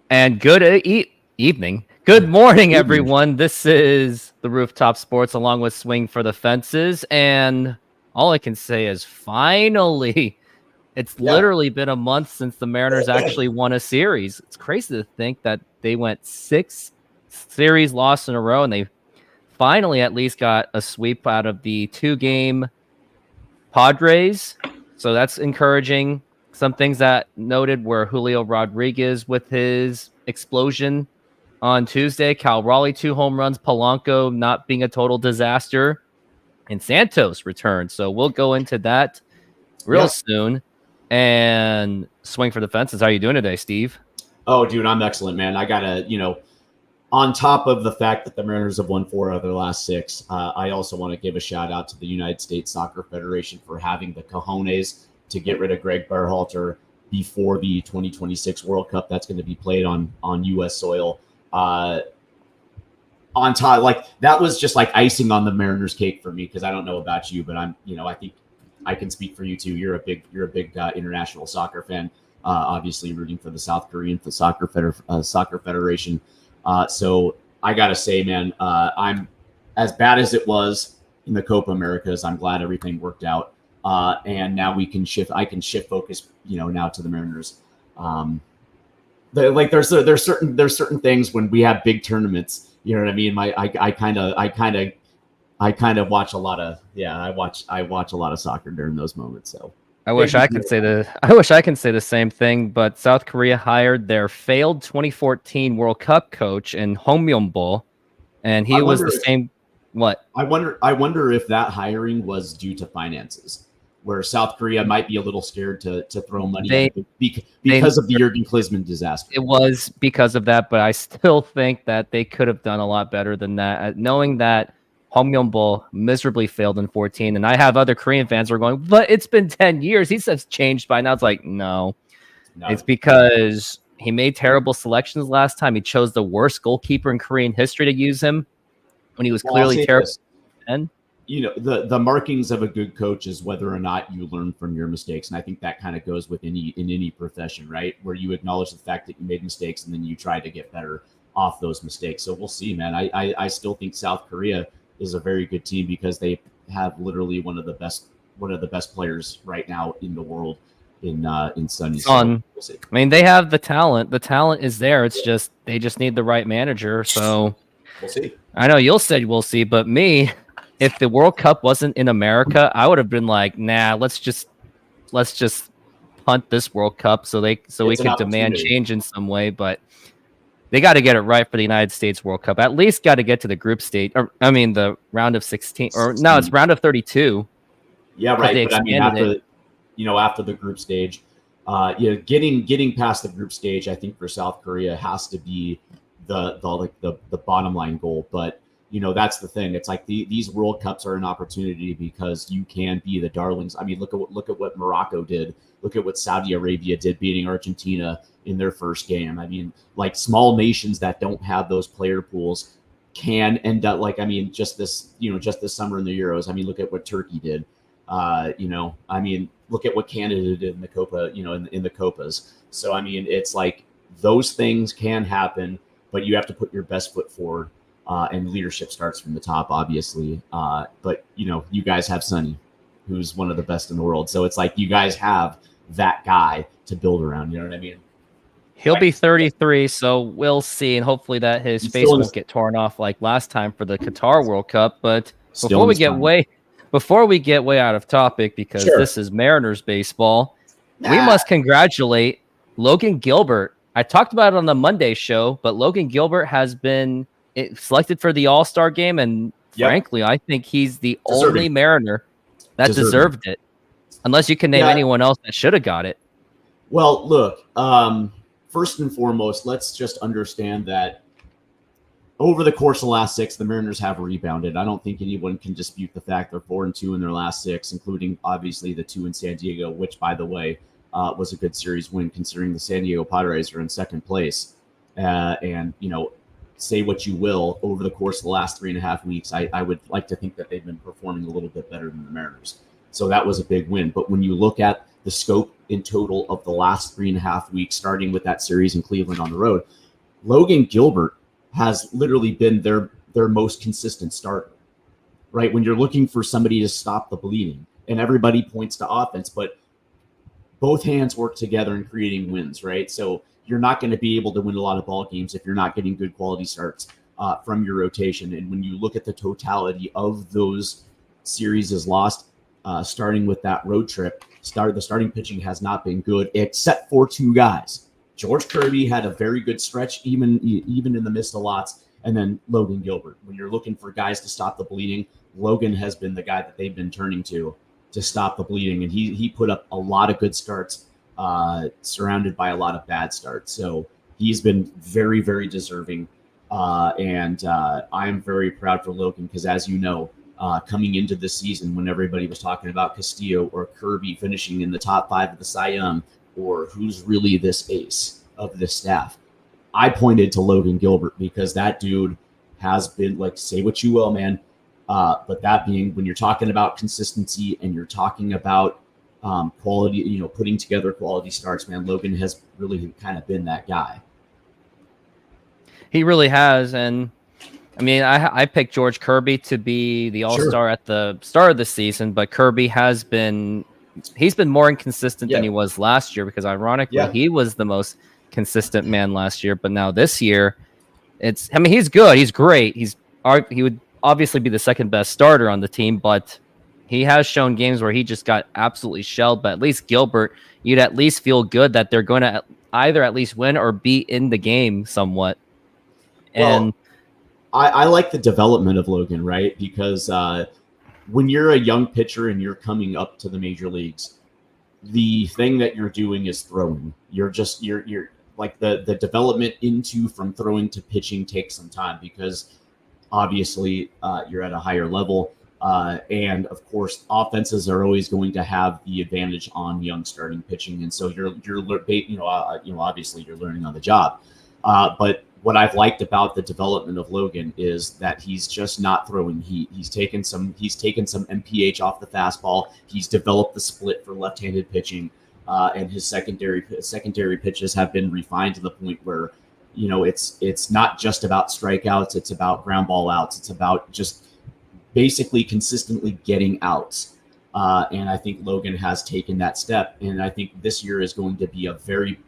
And good evening. Good morning, everyone. This is the Rooftop Sports along with Swing for the Fences. And all I can say is finally, it's literally been a month since the Mariners actually won a series. It's crazy to think that they went 6 series lost in a row and they finally at least got a sweep out of the 2-game Padres. So that's encouraging. Some things that noted were Julio Rodriguez with his explosion on Tuesday, Cal Raleigh 2 home runs, Polanco not being a total disaster, and Santos returned. So we'll go into that real soon. And Swing for the Fences. How are you doing today, Steve? Oh, dude, I'm excellent, man. I gotta, on top of the fact that the Mariners have won 4 out of their last 6, I also want to give a shout out to the United States Soccer Federation for having the cojones to get rid of Greg Berhalter before the 2026 World Cup that's going to be played on U.S. soil. On top, like that was just like icing on the Mariners cake for me because I don't know about you, but I think I can speak for you too. You're a big international soccer fan, obviously rooting for the South Korean Soccer Federation. So I gotta say, man, I'm as bad as it was in the Copa Americas. I'm glad everything worked out. And now I can shift focus, now to the Mariners. There's certain things when we have big tournaments, you know what I mean? I kind of watch a lot of, I watch a lot of soccer during those moments. So I wish I can say the same thing, but South Korea hired their failed 2014 World Cup coach in Hong Myung-bo, and he was the same. What? I wonder if that hiring was due to finances, where South Korea might be a little scared to throw money because of the Jurgen Klinsmann disaster. It was because of that, but I still think that they could have done a lot better than that, knowing that Hong Myung-bo miserably failed in 14, and I have other Korean fans who are going, but it's been 10 years. He says changed by now. It's like, no. It's because he made terrible selections last time. He chose the worst goalkeeper in Korean history to use him when he was clearly terrible. And the markings of a good coach is whether or not you learn from your mistakes, and I think that kind of goes with in any profession, right? Where you acknowledge the fact that you made mistakes and then you try to get better off those mistakes. So we'll see, man. I still think South Korea is a very good team because they have literally one of the best players right now in the world in Sonny. So we'll see. I mean, they have the talent. The talent is there. It's just they just need the right manager. So we'll see. I know you'll say we'll see, but me, if the World Cup wasn't in America, I would have been like, nah, let's just punt this World Cup so we could demand change in some way, but they got to get it right for the United States World Cup. At least got to get to the group stage, the round of 16, or no, it's round of 32. Yeah, right. But I mean, after the group stage, getting past the group stage, I think for South Korea has to be the bottom line goal. But that's the thing. It's like these World Cups are an opportunity because you can be the darlings. I mean, look at what Morocco did. Look at what Saudi Arabia did, beating Argentina in their first game. I mean, like small nations that don't have those player pools can end up just this summer in the Euros. I mean, look at what Turkey did. I mean, look at what Canada did in the Copa, in the Copas. So, I mean, it's like those things can happen, but you have to put your best foot forward. And leadership starts from the top, obviously. But, you guys have Sonny, who's one of the best in the world. So it's like you guys have that guy to build around. You know what I mean? He'll be 33, so we'll see. And hopefully that his face won't get torn off like last time for the Qatar World Cup. But before we get way out of topic, because this is Mariners baseball, we must congratulate Logan Gilbert. I talked about it on the Monday show, but Logan Gilbert has been selected for the All-Star game, and frankly, I think he's the only Mariner that deserved it. Unless you can name anyone else that should have got it. Well, look, first and foremost, let's just understand that over the course of the last 6, the Mariners have rebounded. I don't think anyone can dispute the fact they're 4-2 in their last 6, including obviously the 2 in San Diego, which, by the way, was a good series win considering the San Diego Padres are in second place. And, say what you will, over the course of the last 3.5 weeks, I would like to think that they've been performing a little bit better than the Mariners. So that was a big win. But when you look at the scope in total of the last 3.5 weeks, starting with that series in Cleveland on the road, Logan Gilbert has literally been their most consistent starter, right? When you're looking for somebody to stop the bleeding, and everybody points to offense, but both hands work together in creating wins, right? So you're not going to be able to win a lot of ball games if you're not getting good quality starts from your rotation. And when you look at the totality of those series is lost, starting with that road trip, the starting pitching has not been good, except for 2 guys. George Kirby had a very good stretch, even in the midst of lots, and then Logan Gilbert. When you're looking for guys to stop the bleeding, Logan has been the guy that they've been turning to stop the bleeding, and he put up a lot of good starts, surrounded by a lot of bad starts. So he's been very, very deserving, and I'm very proud for Logan because, as you know, coming into this season, when everybody was talking about Castillo or Kirby finishing in the top 5 of the Cy Young, or who's really this ace of this staff, I pointed to Logan Gilbert because that dude has been, like, say what you will, man. But that being, when you're talking about consistency and you're talking about quality, putting together quality starts, man, Logan has really kind of been that guy. He really has. And I mean, I picked George Kirby to be the all-star at the start of the season, but Kirby he's been more inconsistent than he was last year because, ironically, he was the most consistent man last year. But now this year, he's good. He's great. He would obviously be the second best starter on the team, but he has shown games where he just got absolutely shelled. But at least Gilbert, you'd at least feel good that they're going to either at least win or be in the game somewhat. And I like the development of Logan, right? Because when you're a young pitcher and you're coming up to the major leagues, the thing that you're doing is throwing. You're like the development from throwing to pitching takes some time because obviously you're at a higher level. And of course, offenses are always going to have the advantage on young starting pitching. And so you're obviously you're learning on the job. But what I've liked about the development of Logan is that he's just not throwing heat. He's taken some MPH off the fastball. He's developed the split for left-handed pitching, and his secondary pitches have been refined to the point where, it's not just about strikeouts. It's about ground ball outs. It's about just basically consistently getting outs. And I think Logan has taken that step. And I think this year is going to be a very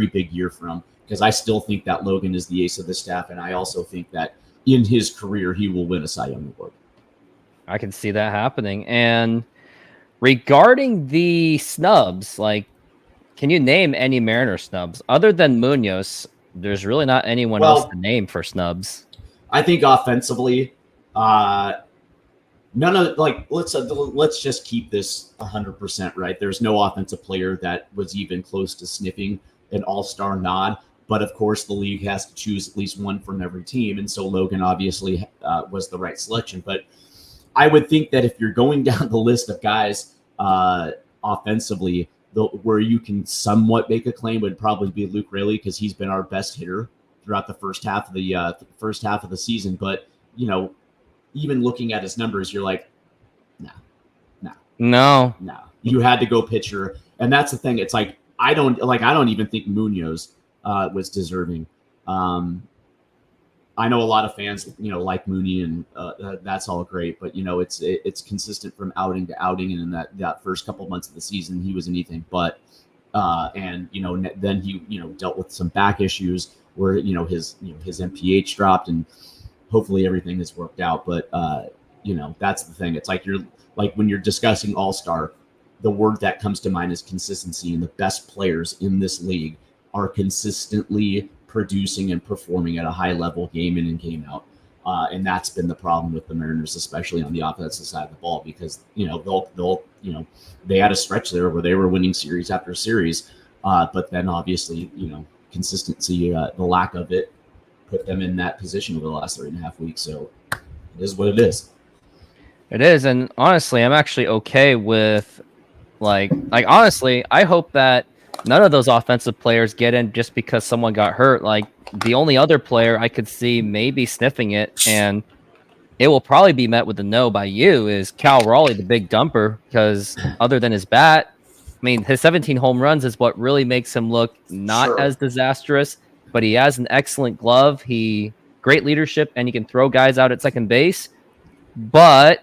big year for him, because I still think that Logan is the ace of the staff. And I also think that in his career, he will win a Cy Young Award. I can see that happening. And regarding the snubs, can you name any Mariner snubs other than Munoz? There's really not anyone else to name for snubs. I think offensively, none of let's just keep this 100% right. There's no offensive player that was even close to sniffing an all-star nod, but of course the league has to choose at least one from every team, and so Logan obviously was the right selection. But I would think that if you're going down the list of guys offensively, where you can somewhat make a claim would probably be Luke Raley, because he's been our best hitter throughout the first half of the season. But even looking at his numbers, you're like, no. You had to go pitcher, and that's the thing. It's like I don't even think Munoz was deserving. I know a lot of fans, like Mooney, and that's all great, but it's consistent from outing to outing, and in that first couple months of the season, he was anything but. And then he dealt with some back issues where his MPH dropped, and hopefully everything has worked out. But that's the thing. It's like when you're discussing all-star, the word that comes to mind is consistency, and the best players in this league are consistently producing and performing at a high level game in and game out. And that's been the problem with the Mariners, especially on the offensive side of the ball, because they had a stretch there where they were winning series after series, but then obviously consistency, the lack of it, put them in that position over the last 3.5 weeks. So it is what it is. It is, and honestly, I'm actually okay with honestly, I hope that none of those offensive players get in just because someone got hurt. The only other player I could see maybe sniffing it, and it will probably be met with a no by you, is Cal Raleigh, the big dumper, because other than his bat, mean, his 17 home runs is what really makes him look not as disastrous, but he has an excellent glove. Great leadership, and he can throw guys out at second base. But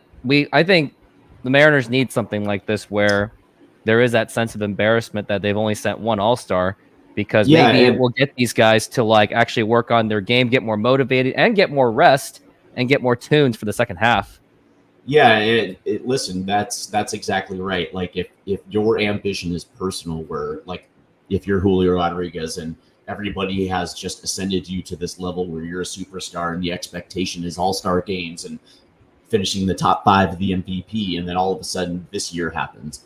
I think the Mariners need something like this where there is that sense of embarrassment that they've only sent one All-Star, because maybe it will get these guys to like actually work on their game, get more motivated, and get more rest and get more tunes for the second half. Yeah, listen, that's exactly right. Like if your ambition is personal, where like if you're Julio Rodriguez and everybody has just ascended you to this level where you're a superstar and the expectation is all-star games and finishing the top 5 of the MVP, and then all of a sudden this year happens.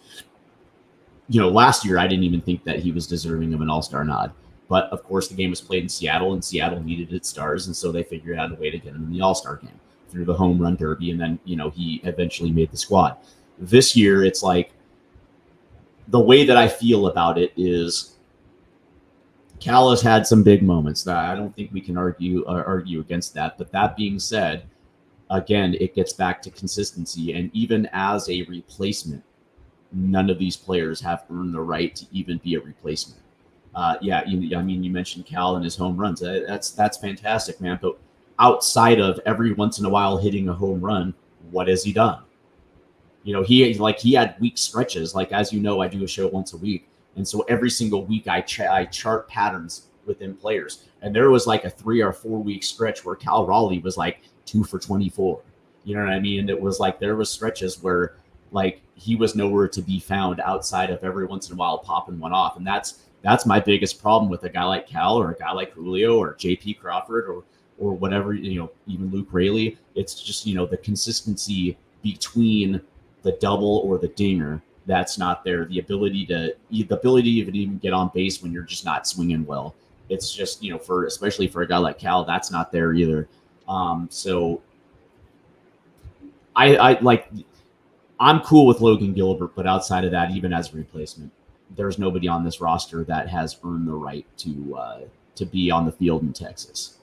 Last year I didn't even think that he was deserving of an all-star nod. But of course the game was played in Seattle, and Seattle needed its stars, and so they figured out a way to get him in the all-star game through the home run derby, and then he eventually made the squad. This year it's like, the way that I feel about it is Cal has had some big moments that I don't think we can argue against that. But that being said, again, it gets back to consistency. And even as a replacement, none of these players have earned the right to even be a replacement. You mentioned Cal and his home runs. That's fantastic, man. But outside of every once in a while hitting a home run, what has he done? He had weak stretches. Like, as you know, I do a show once a week. And so every single week I chart patterns within players. And there was like a 3 or 4 week stretch where Cal Raleigh was like 2 for 24. You know what I mean? And it was like, there was stretches where like he was nowhere to be found outside of every once in a while popping one off. And that's my biggest problem with a guy like Cal, or a guy like Julio, or JP Crawford, or whatever, even Luke Raley. It's just, the consistency between the double or the dinger that's not there. The ability to even get on base when you're just not swinging well. It's just, especially for a guy like Cal, that's not there either. So I'm cool with Logan Gilbert, but outside of that, even as a replacement, there's nobody on this roster that has earned the right to be on the field in Texas.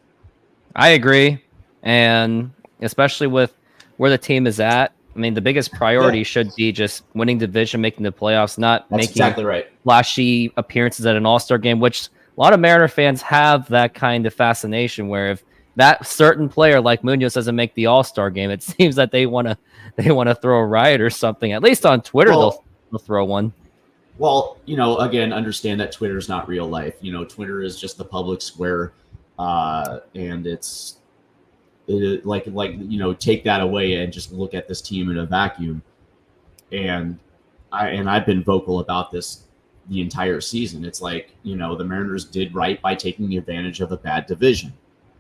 I agree. And especially with where the team is at, I mean, the biggest priority should be just winning division, making the playoffs, not That's making exactly right. flashy appearances at an All-Star game, which a lot of Mariner fans have that kind of fascination where if that certain player like Munoz doesn't make the All-Star game, it seems that they want to throw a riot or something. At least on Twitter, they'll throw one. Well, again, understand that Twitter is not real life. Twitter is just the public square, and take that away and just look at this team in a vacuum. And I've been vocal about this the entire season. It's like, the Mariners did right by taking advantage of a bad division.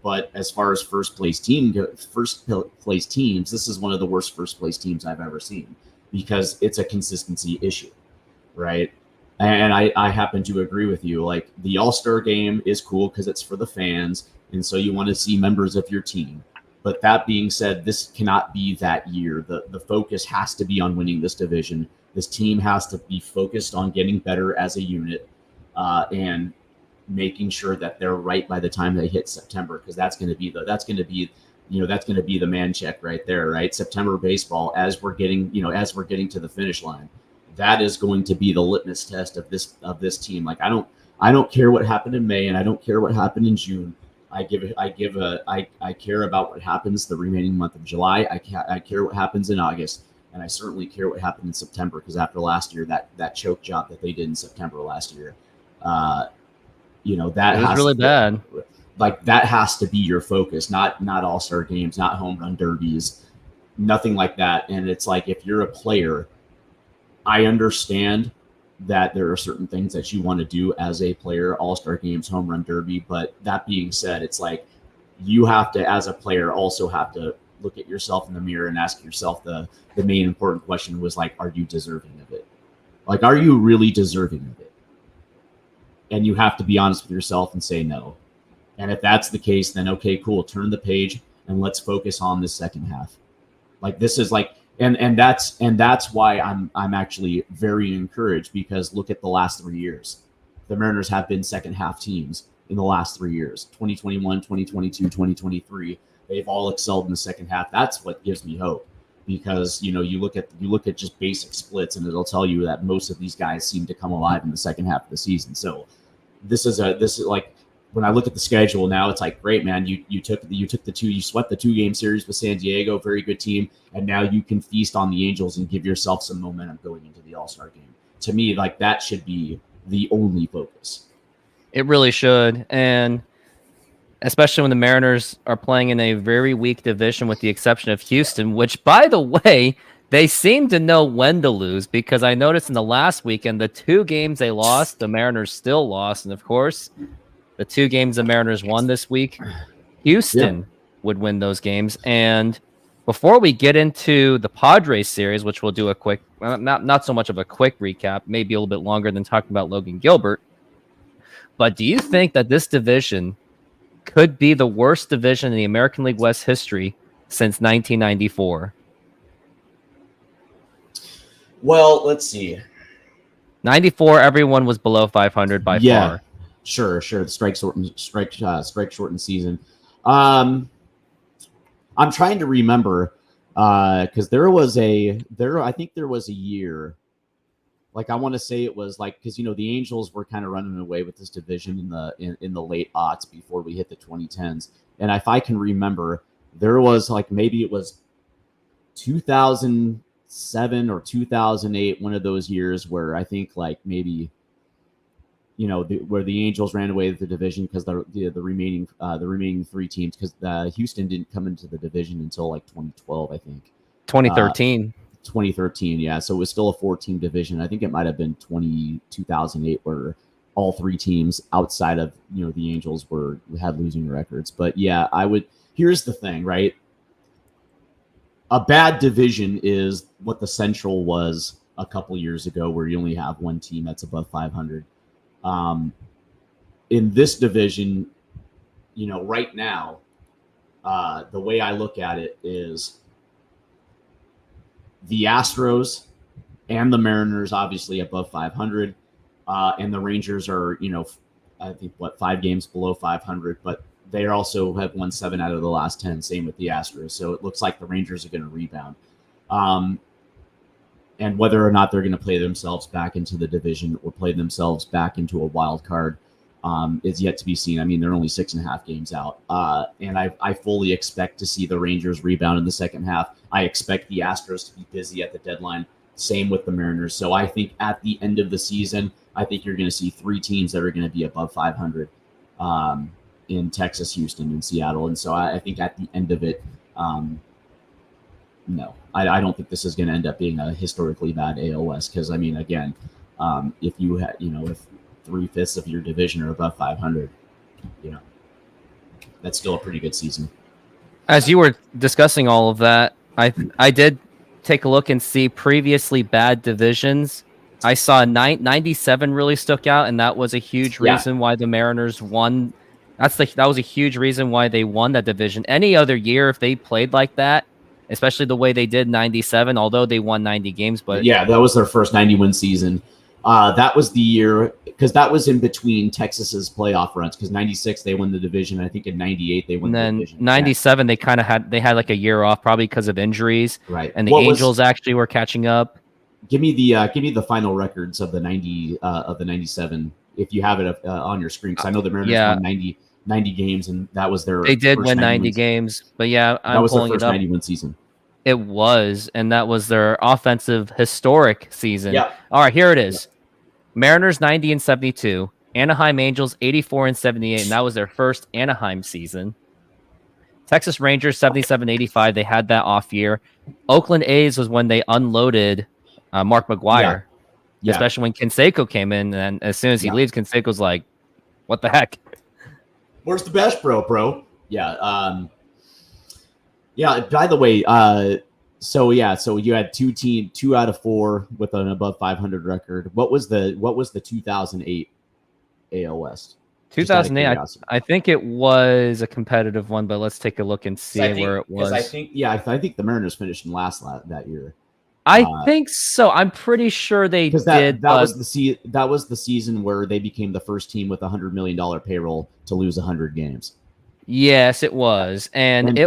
But as far as first place teams, this is one of the worst first place teams I've ever seen, because it's a consistency issue, right? And I happen to agree with you. Like, the All-Star game is cool because it's for the fans, and so you want to see members of your team. But that being said, this cannot be that year. The focus has to be on winning this division. This team has to be focused on getting better as a unit, and making sure that they're right by the time they hit September, because that's going to be the man check right there, right? September baseball, as we're getting to the finish line, that is going to be the litmus test of this team. Like, I don't care what happened in May, and I don't care what happened in June. I care about what happens the remaining month of July. I care what happens in August, and I certainly care what happened in September, because after last year, that choke job that they did in September last year, that was really bad. Like, that has to be your focus, not All-Star games, not home run derbies, nothing like that. And it's like, if you're a player, I understand that there are certain things that you want to do as a player, All-Star games, home run derby. But that being said, it's like, you have to, as a player, also have to look at yourself in the mirror and ask yourself the main important question was, like, are you deserving of it? Like, are you really deserving of it? And you have to be honest with yourself and say no. And if that's the case, then okay, cool, turn the page and let's focus on this second half. Like, this is like, and that's why I'm actually very encouraged, because look at the last 3 years. The Mariners have been second half teams in the last 3 years. 2021, 2022, 2023. They've all excelled in the second half. That's what gives me hope. because you look at just basic splits, and it'll tell you that most of these guys seem to come alive in the second half of the season. So this is like, when I look at the schedule now, it's like, great, man, you swept the 2-game series with San Diego, very good team, and now you can feast on the Angels and give yourself some momentum going into the All-Star game. To me, like, that should be the only focus. It really should, and especially when the Mariners are playing in a very weak division, with the exception of Houston, which, by the way, they seem to know when to lose, because I noticed in the last weekend, the 2 games they lost, the Mariners still lost. And of course, the 2 games the Mariners won this week, Houston would win those games. And before we get into the Padres series, which we'll do a quick, not so much of a quick recap, maybe a little bit longer than talking about Logan Gilbert. But do you think that this division could be the worst division in the American League West history since 1994? Well, let's see. 94, everyone was below 500 by far. Sure. The strike shortened season. I'm trying to remember, because I think there was a year, like, I want to say it was like, because the Angels were kind of running away with this division in the late aughts before we hit the 2010s, and if I can remember, there was, like, maybe it was 2007 or 2008, one of those years where I think, like, maybe where the Angels ran away with the division because the remaining 3 teams, because Houston didn't come into the division until like 2012, I think. 2013. 2013, yeah. So it was still a 4-team division. I think it might have been 2008 where all 3 teams outside of the Angels had losing records. But yeah, here's the thing, right? A bad division is what the Central was a couple years ago, where you only have 1 team that's above 500. In this division, right now, the way I look at it is the Astros and the Mariners obviously above 500, and the Rangers are, I think 5 games below 500, but they also have won 7 out of the last 10. Same with the Astros, so it looks like the Rangers are going to rebound. And whether or not they're going to play themselves back into the division or play themselves back into a wild card is yet to be seen. I mean, they're only 6.5 games out. And I fully expect to see the Rangers rebound in the second half. I expect the Astros to be busy at the deadline. Same with the Mariners. So I think at the end of the season, I think you're going to see 3 teams that are going to be above 500 in Texas, Houston, and Seattle. And so I think at the end of it, no, I don't think this is going to end up being a historically bad AOS, because, I mean, again, if you had, if 3/5 of your division are above 500, that's still a pretty good season. As you were discussing all of that, I did take a look and see previously bad divisions. I saw 97 really stuck out, and that was a huge reason why the Mariners won. That was a huge reason why they won that division. Any other year, if they played like that, especially the way they did 97, although they won 90 games. But yeah, that was their first 90-win season. That was the year, because that was in between Texas's playoff runs, because 96 they won the division. I think in 98 they won the division. 97 they kind of had like a year off, probably because of injuries. Right. And the Angels actually were catching up. Give me the final records of the 97 if you have it on your screen, because I know the Mariners won 90 games, and that was their. They did win 90 games, but yeah, that was their first 90-win season. It was, and that was their offensive historic season. Yeah. All right, here it is. Mariners 90 and 72, Anaheim Angels 84 and 78, and that was their first Anaheim season. Texas Rangers 77-85, they had that off year. Oakland A's was when they unloaded Mark McGwire, especially when Canseco came in, and as soon as he leaves, Canseco's like, what the heck? Where's the best, bro? Yeah. By the way, so you had 2 out of 4 with an above 500 record. What was the 2008 AL West? 2008, I think it was a competitive one, but let's take a look and see where it was. I think the Mariners finished in last that year. I think so. I'm pretty sure they did. That was the season where they became the first team with $100 million payroll to lose 100 games. Yes, it was, and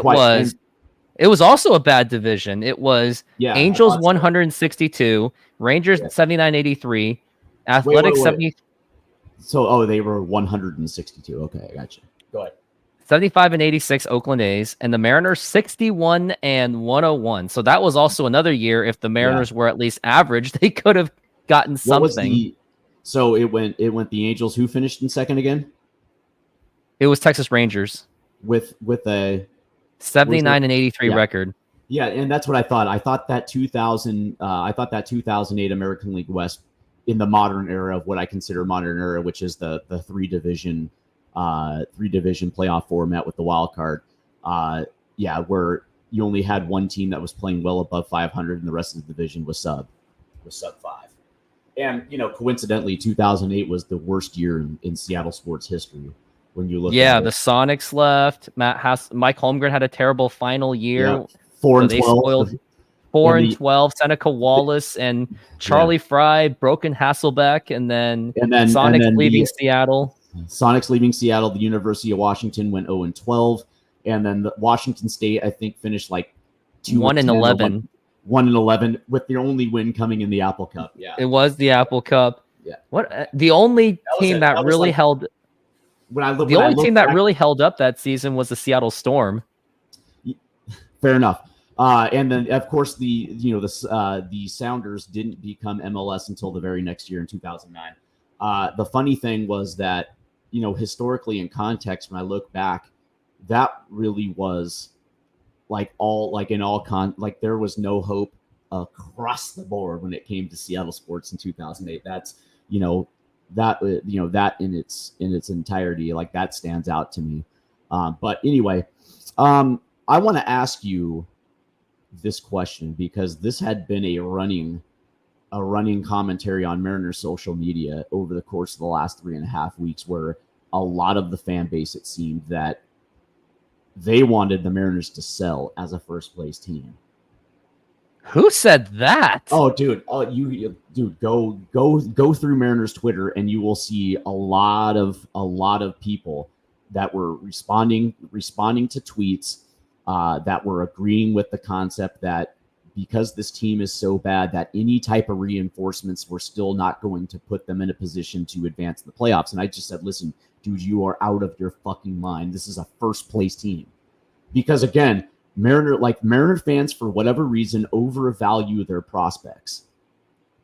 It was also a bad division. It was Angels so. 162, Rangers 79-83, Athletics Wait. 70. So, they were 162. Okay, I got you. Go ahead. 75-86 Oakland A's, and the Mariners 61-101. So that was also another year. If the Mariners were at least average, they could have gotten something. So it went the Angels. Who finished in second again? It was Texas Rangers with a 79-83 record. Yeah, and that's what I thought. I thought that 2008 American League West in the modern era of what I consider modern era, which is the three division playoff format with the wild card. Where you only had one team that was playing well above 500, and the rest of the division was sub 5. And coincidentally, 2008 was the worst year in Seattle sports history. When you look, the Sonics left. Mike Holmgren had a terrible final year. 4-12. 4-12. Seneca Wallace and Charlie Fry, broken Hasselbeck, and then Sonics leaving Seattle. Sonics leaving Seattle. The University of Washington went 0-12, and then the Washington State, I think, finished like 1-11. 1-11 with the only win coming in the Apple Cup. Yeah, it was the Apple Cup. Yeah, the only team that really held. The only team that really held up that season was the Seattle Storm. Fair enough. And then, of course, the Sounders didn't become MLS until the very next year in 2009. The funny thing was that, historically in context, when I look back, that really was there was no hope across the board when it came to Seattle sports in 2008. That's, that in its entirety, like that stands out to me. But anyway, I want to ask you this question because this had been a running commentary on Mariners social media over the course of the last 3.5 weeks, where a lot of the fan base, it seemed that they wanted the Mariners to sell as a first place team. Who said that? Oh, dude. Oh, dude, go through Mariners Twitter and you will see a lot of people that were responding to tweets that were agreeing with the concept that because this team is so bad that any type of reinforcements were still not going to put them in a position to advance the playoffs. And I just said, listen, dude, you are out of your fucking mind. This is a first place team. Because again, Mariner fans, for whatever reason, overvalue their prospects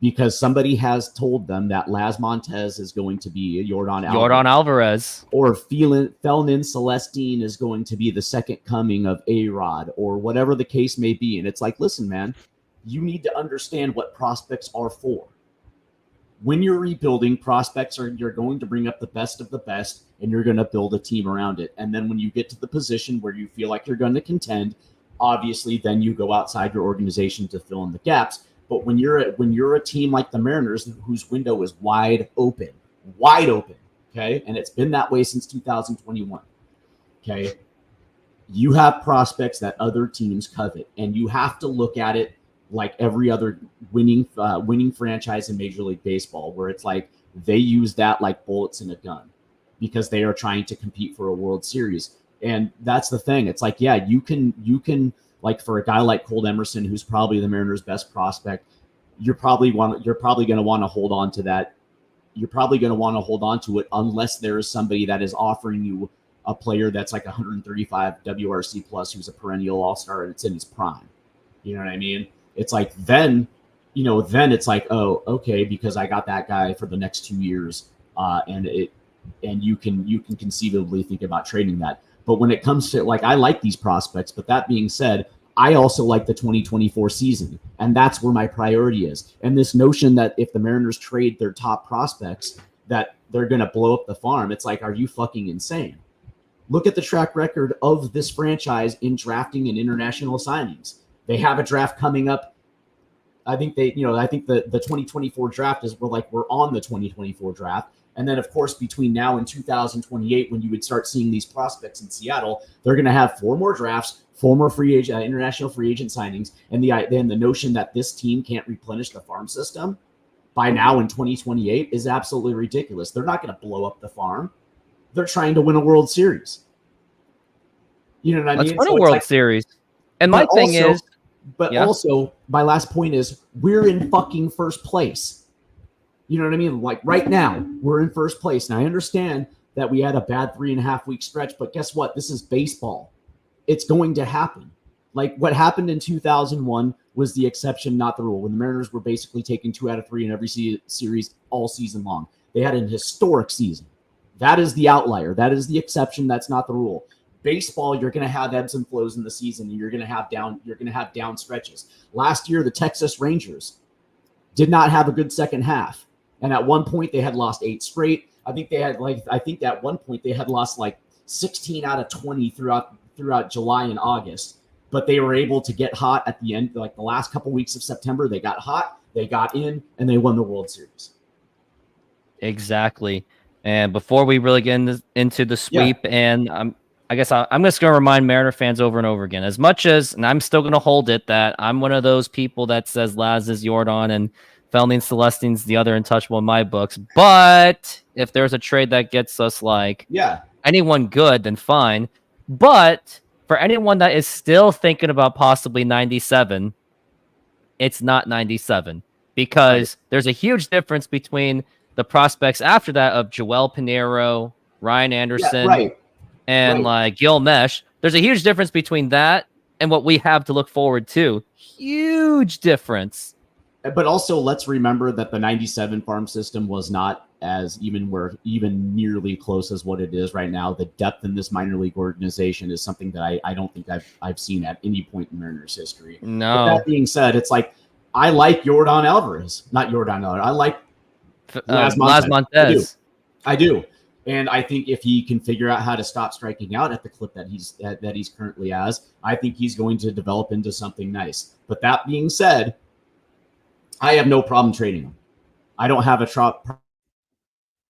because somebody has told them that Laz Montez is going to be Yordan Alvarez, or Felnin Celestine is going to be the second coming of A-Rod, or whatever the case may be. And it's like, listen, man, you need to understand what prospects are for. When you're rebuilding, you're going to bring up the best of the best, and you're going to build a team around it. And then when you get to the position where you feel like you're going to contend, obviously, then you go outside your organization to fill in the gaps. But when you're a team like the Mariners, whose window is wide open, okay, and it's been that way since 2021, okay, you have prospects that other teams covet, and you have to look at it like every other winning franchise in Major League Baseball, where it's like they use that like bullets in a gun because they are trying to compete for a World Series. And that's the thing. It's like, yeah, you can like for a guy like Cole Emerson, who's probably the Mariners' best prospect, you're probably going to want to hold on to that. You're probably going to want to hold on to it unless there is somebody that is offering you a player that's like 135 WRC plus, who's a perennial all-star and it's in his prime. You know what I mean? It's like then it's like, oh, okay, because I got that guy for the next 2 years, and you can conceivably think about trading that. But when it comes to, like, I like these prospects, but that being said, I also like the 2024 season, and that's where my priority is. And this notion that if the Mariners trade their top prospects, that they're going to blow up the farm, it's like, are you fucking insane? Look at the track record of this franchise in drafting and international signings. They have a draft coming up. I think the 2024 draft we're on the 2024 draft. And then, of course, between now and 2028, when you would start seeing these prospects in Seattle, they're going to have 4 more drafts, 4 more international free agent signings. And the notion that this team can't replenish the farm system by now in 2028 is absolutely ridiculous. They're not going to blow up the farm. They're trying to win a World Series. You know what I mean? Let's win a World Series. And my thing is, also, my last point is we're in fucking first place. You know what I mean? Like right now, we're in first place. And I understand that we had a bad 3.5 week stretch, but guess what? This is baseball. It's going to happen. Like what happened in 2001 was the exception, not the rule. When the Mariners were basically taking 2 out of 3 in every series all season long. They had an historic season. That is the outlier. That is the exception. That's not the rule. Baseball, you're going to have ebbs and flows in the season, and you're going to have down stretches. Last year, the Texas Rangers did not have a good second half, and at one point they had lost 8 straight. I think at one point they had lost like 16 out of 20 throughout July and August. But they were able to get hot at the end, like the last couple weeks of September. They got hot, they got in, and they won the World Series. Exactly. And before we really get into the sweep, and I guess I'm just going to remind Mariner fans over and over again, as much as, and I'm still going to hold it, that I'm one of those people that says Laz is Jordan and Felny and Celestine's the other untouchable in my books. But if there's a trade that gets us like anyone good, then fine. But for anyone that is still thinking about possibly 97, it's not 97 because there's a huge difference between the prospects after that of Joel Pinheiro, Ryan Anderson, and like Gil Mesh. There's a huge difference between that and what we have to look forward to. Huge difference. But also, let's remember that the 97 farm system was not as even nearly close as what it is right now. The depth in this minor league organization is something that I don't think I've seen at any point in Mariners history. No. But that being said, it's like I like Yordan Alvarez, not Yordan Alvarez. I like Laz Montez. I do. And I think if he can figure out how to stop striking out at the clip that he's currently as, I think he's going to develop into something nice. But that being said, I have no problem trading him. I don't have a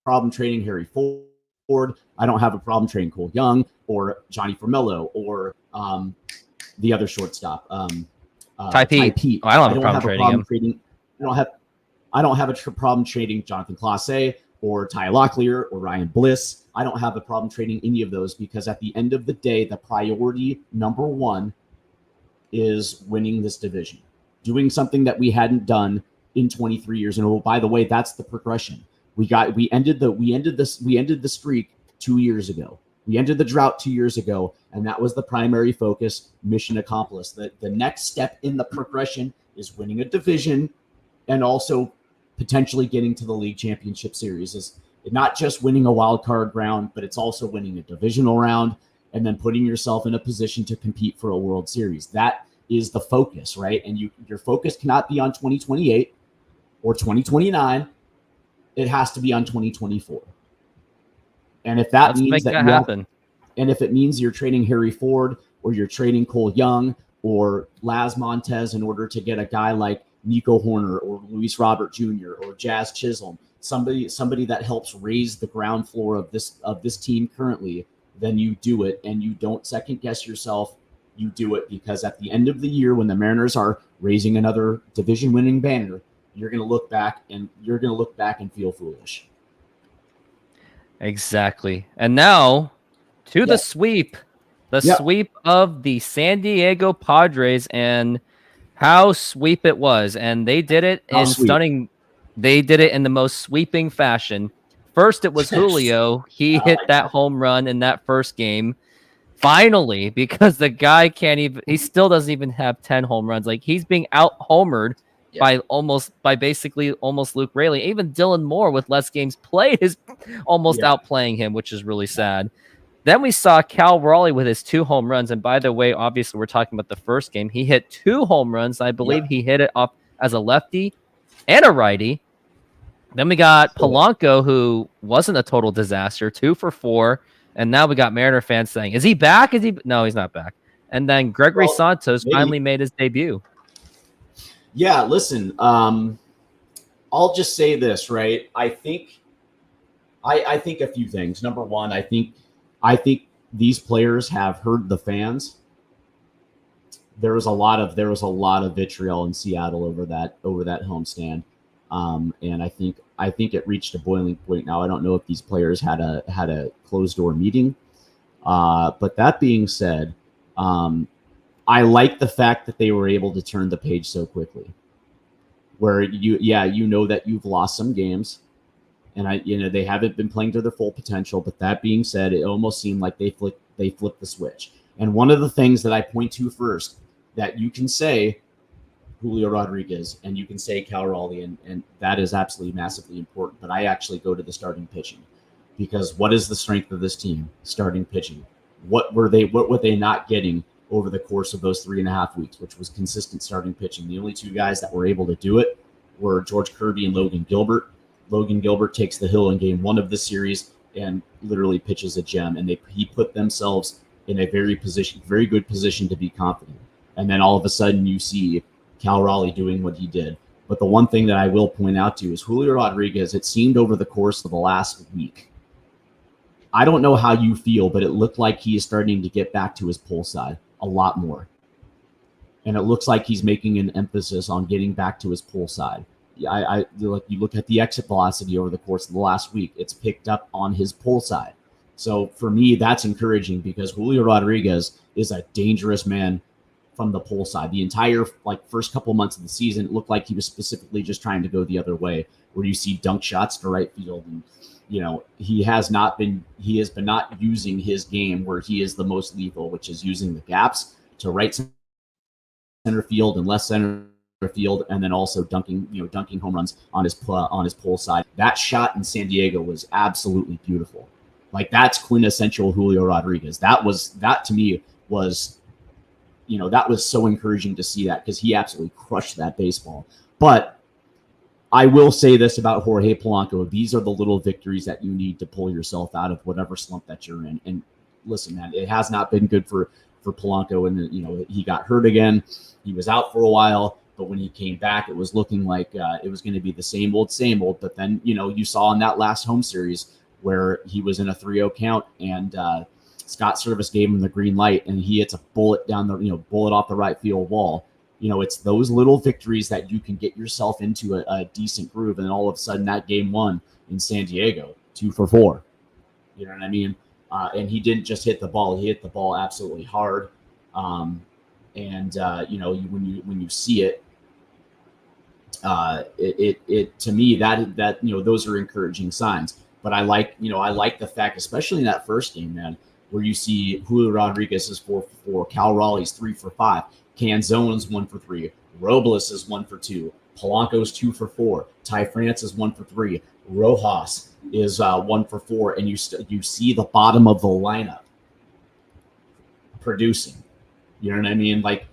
problem trading Harry Ford. I don't have a problem trading Cole Young or Johnny Formello or the other shortstop, Ty Pete. Oh, I don't have a problem trading him. I don't have a problem trading Jonathan Clase or Ty Locklear or Ryan Bliss. I don't have a problem trading any of those because at the end of the day, the priority number one is winning this division. Doing something that we hadn't done in 23 years. And oh, by the way, that's the progression. We ended the streak 2 years ago. We ended the drought 2 years ago, and that was the primary focus. Mission accomplished. The next step in the progression is winning a division and also potentially getting to the league championship series. Is not just winning a wild card round, but it's also winning a divisional round and then putting yourself in a position to compete for a World Series. That is the focus, right? And your focus cannot be on 2028 or 2029. It has to be on 2024. And if that means that happen, and if it means you're trading Harry Ford or you're trading Cole Young or Laz Montez in order to get a guy like Nico Horner or Luis Robert Jr. or Jazz Chisholm, somebody that helps raise the ground floor of this team currently, then you do it and you don't second guess yourself. You do it because at the end of the year, when the Mariners are raising another division-winning banner, you're going to look back and feel foolish. Exactly. And now to the sweep, sweep of the San Diego Padres, and how sweep it was. And they did it They did it in the most sweeping fashion. First, it was Julio. He hit that home run in that first game. Finally, because the guy he still doesn't even have 10 home runs. Like, he's being out-homered by basically almost Luke Raley. Even Dylan Moore, with less games played, is almost outplaying him, which is really sad. Then we saw Cal Raleigh with his 2 home runs. And by the way, obviously, we're talking about the first game. He hit 2 home runs. I believe he hit it off as a lefty and a righty. Then we got Polanco, who wasn't a total disaster, 2 for 4. And now we got Mariner fans saying, is he back? No, he's not back. And then Gregory Santos finally made his debut. Yeah, listen, I'll just say this, right? I think a few things. Number one, I think these players have heard the fans. There was a lot of vitriol in Seattle over that homestand. And I think it reached a boiling point. Now, I don't know if these players had a closed door meeting. But that being said, I like the fact that they were able to turn the page so quickly. Where you know that you've lost some games, and they haven't been playing to their full potential. But that being said, it almost seemed like they flipped the switch. And one of the things that I point to first that you can say Julio Rodriguez and you can say Cal Raleigh, and that is absolutely massively important. But I actually go to the starting pitching, because what is the strength of this team? Starting pitching. What were they not getting over the course of those 3.5 weeks, which was consistent starting pitching? The only two guys that were able to do it were George Kirby and Logan Gilbert. Logan Gilbert takes the hill in game 1 of the series and literally pitches a gem, and he put themselves in a very good position to be confident. And then all of a sudden you see Cal Raleigh doing what he did. But the one thing that I will point out to you is Julio Rodriguez, it seemed over the course of the last week, I don't know how you feel, but it looked like he is starting to get back to his pull side a lot more. And it looks like he's making an emphasis on getting back to his pull side. I like, you look at the exit velocity over the course of the last week, it's picked up on his pull side. So for me, that's encouraging, because Julio Rodriguez is a dangerous man from the pull side. The entire first couple months of the season, it looked like he was specifically just trying to go the other way, where you see dunk shots to right field. And he has been not using his game where he is the most lethal, which is using the gaps to right center field and left center field, and then also dunking home runs on his pull side. That shot in San Diego was absolutely beautiful. Like, that's quintessential Julio Rodriguez. That to me was, that was so encouraging to see that, because he absolutely crushed that baseball. But I will say this about Jorge Polanco: these are the little victories that you need to pull yourself out of whatever slump that you're in. And listen, man, it has not been good for Polanco, and he got hurt again. He was out for a while, but when he came back, it was looking like it was going to be the same old. But then, you saw in that last home series where he was in a 3-0 count, and Scott Service gave him the green light, and he hits a bullet down bullet off the right field wall. It's those little victories that you can get yourself into a decent groove, and then all of a sudden that game 1 in San Diego, 2 for 4. You know what I mean? And he didn't just hit the ball; he hit the ball absolutely hard. When you see it, it to me that those are encouraging signs. But I like the fact, especially in that first game, man, where you see Julio Rodriguez is 4 for 4, Cal Raleigh's 3 for 5, Canzone's 1 for 3, Robles is 1 for 2, Polanco's 2 for 4, Ty France is 1 for 3, Rojas is 1 for 4, and you see the bottom of the lineup producing. You know what I mean? Like,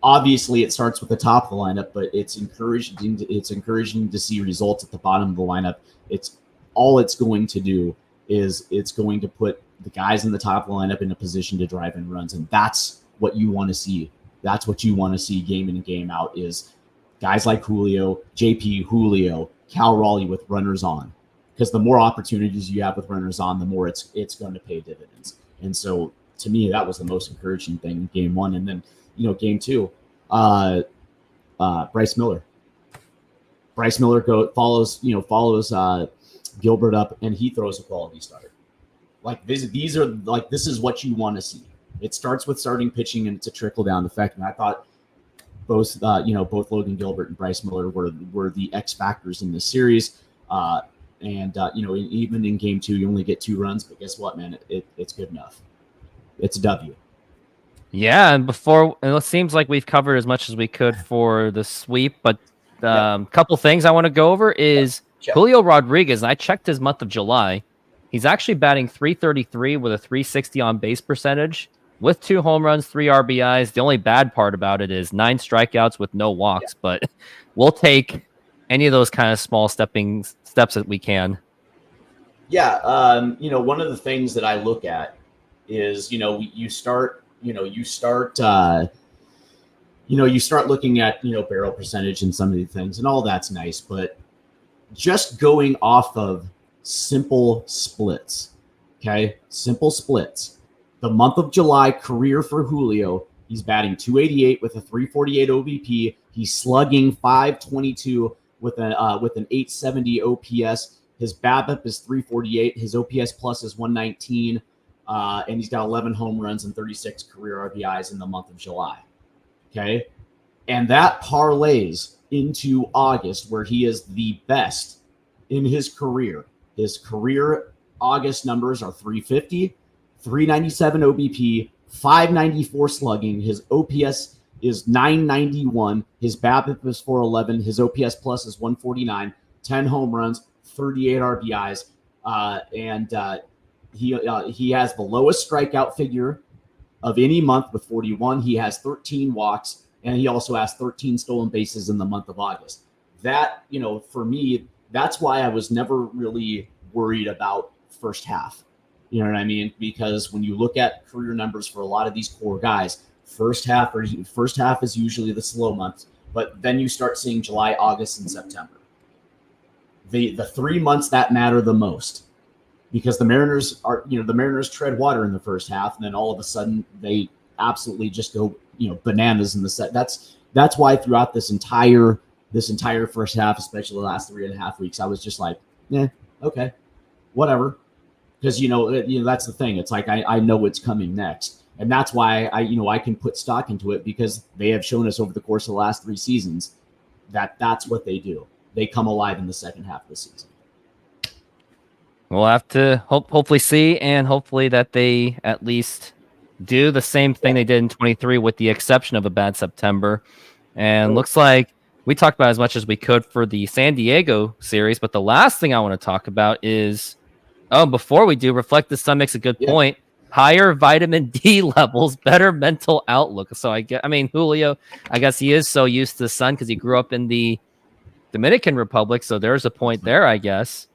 obviously it starts with the top of the lineup, but it's encouraging to see results at the bottom of the lineup. It's going to do is it's going to put the guys in the top of the lineup in a position to drive in runs, and that's what you want to see. That's what you want to see game in and game out, is guys like Julio, Cal Raleigh with runners on, because the more opportunities you have with runners on, the more it's going to pay dividends. And so to me, that was the most encouraging thing in game 1. And then game 2, Bryce Miller follows Gilbert up, and he throws a quality start. Like, this is what you want to see. It starts with starting pitching, and it's a trickle down effect. And I thought both Logan Gilbert and Bryce Miller were the X factors in this series. Even in game 2, you only get 2 runs, but guess what, man? It's good enough. It's a W. Yeah, and it seems like we've covered as much as we could for the sweep, but couple things I want to go over is Julio Rodriguez. I checked his month of July. He's actually batting .333 with a .360 on base percentage, with 2 home runs, 3 RBIs. The only bad part about it is 9 strikeouts with no walks, but we'll take any of those kind of small steps that we can. Yeah, one of the things that I look at is, you start looking at, barrel percentage and some of these things, and all that's nice, but just going off of simple splits, okay? Simple splits. The month of July career for Julio, he's batting .288 with a .348 OBP. He's slugging .522 with an .870 OPS. His BABIP is .348. His OPS plus is .119. and he's got 11 home runs and 36 career RBIs in the month of July. Okay, and that parlays into August, where he is the best in his career. His career August numbers are 350, 397 OBP, 594 slugging. His OPS is 991. His BABIP is 411. His OPS plus is 149. 10 home runs, 38 RBIs, and he has the lowest strikeout figure of any month with 41. He has 13 walks, and he also has 13 stolen bases in the month of August. That, for me, that's why I was never really worried about first half. You know what I mean? Because when you look at career numbers for a lot of these core guys, first half is usually the slow months, but then you start seeing July, August, and September. The 3 months that matter the most, because the Mariners tread water in the first half, and then all of a sudden they absolutely just go bananas in the set. That's why throughout this entire first half, especially the last 3.5 weeks, I was just like, okay, whatever. Because that's the thing. It's like I know what's coming next, and that's why I can put stock into it, because they have shown us over the course of the last 3 seasons that that's what they do. They come alive in the second half of the season. We'll have to hopefully see, and hopefully that they at least do the same thing they did in 23, with the exception of a bad September. And looks like we talked about as much as we could for the San Diego series, but the last thing I want to talk about is, before we do, Reflect the Sun makes a good point. Higher vitamin D levels, better mental outlook. So Julio, I guess he is so used to the sun because he grew up in the Dominican Republic. So there's a point there, I guess.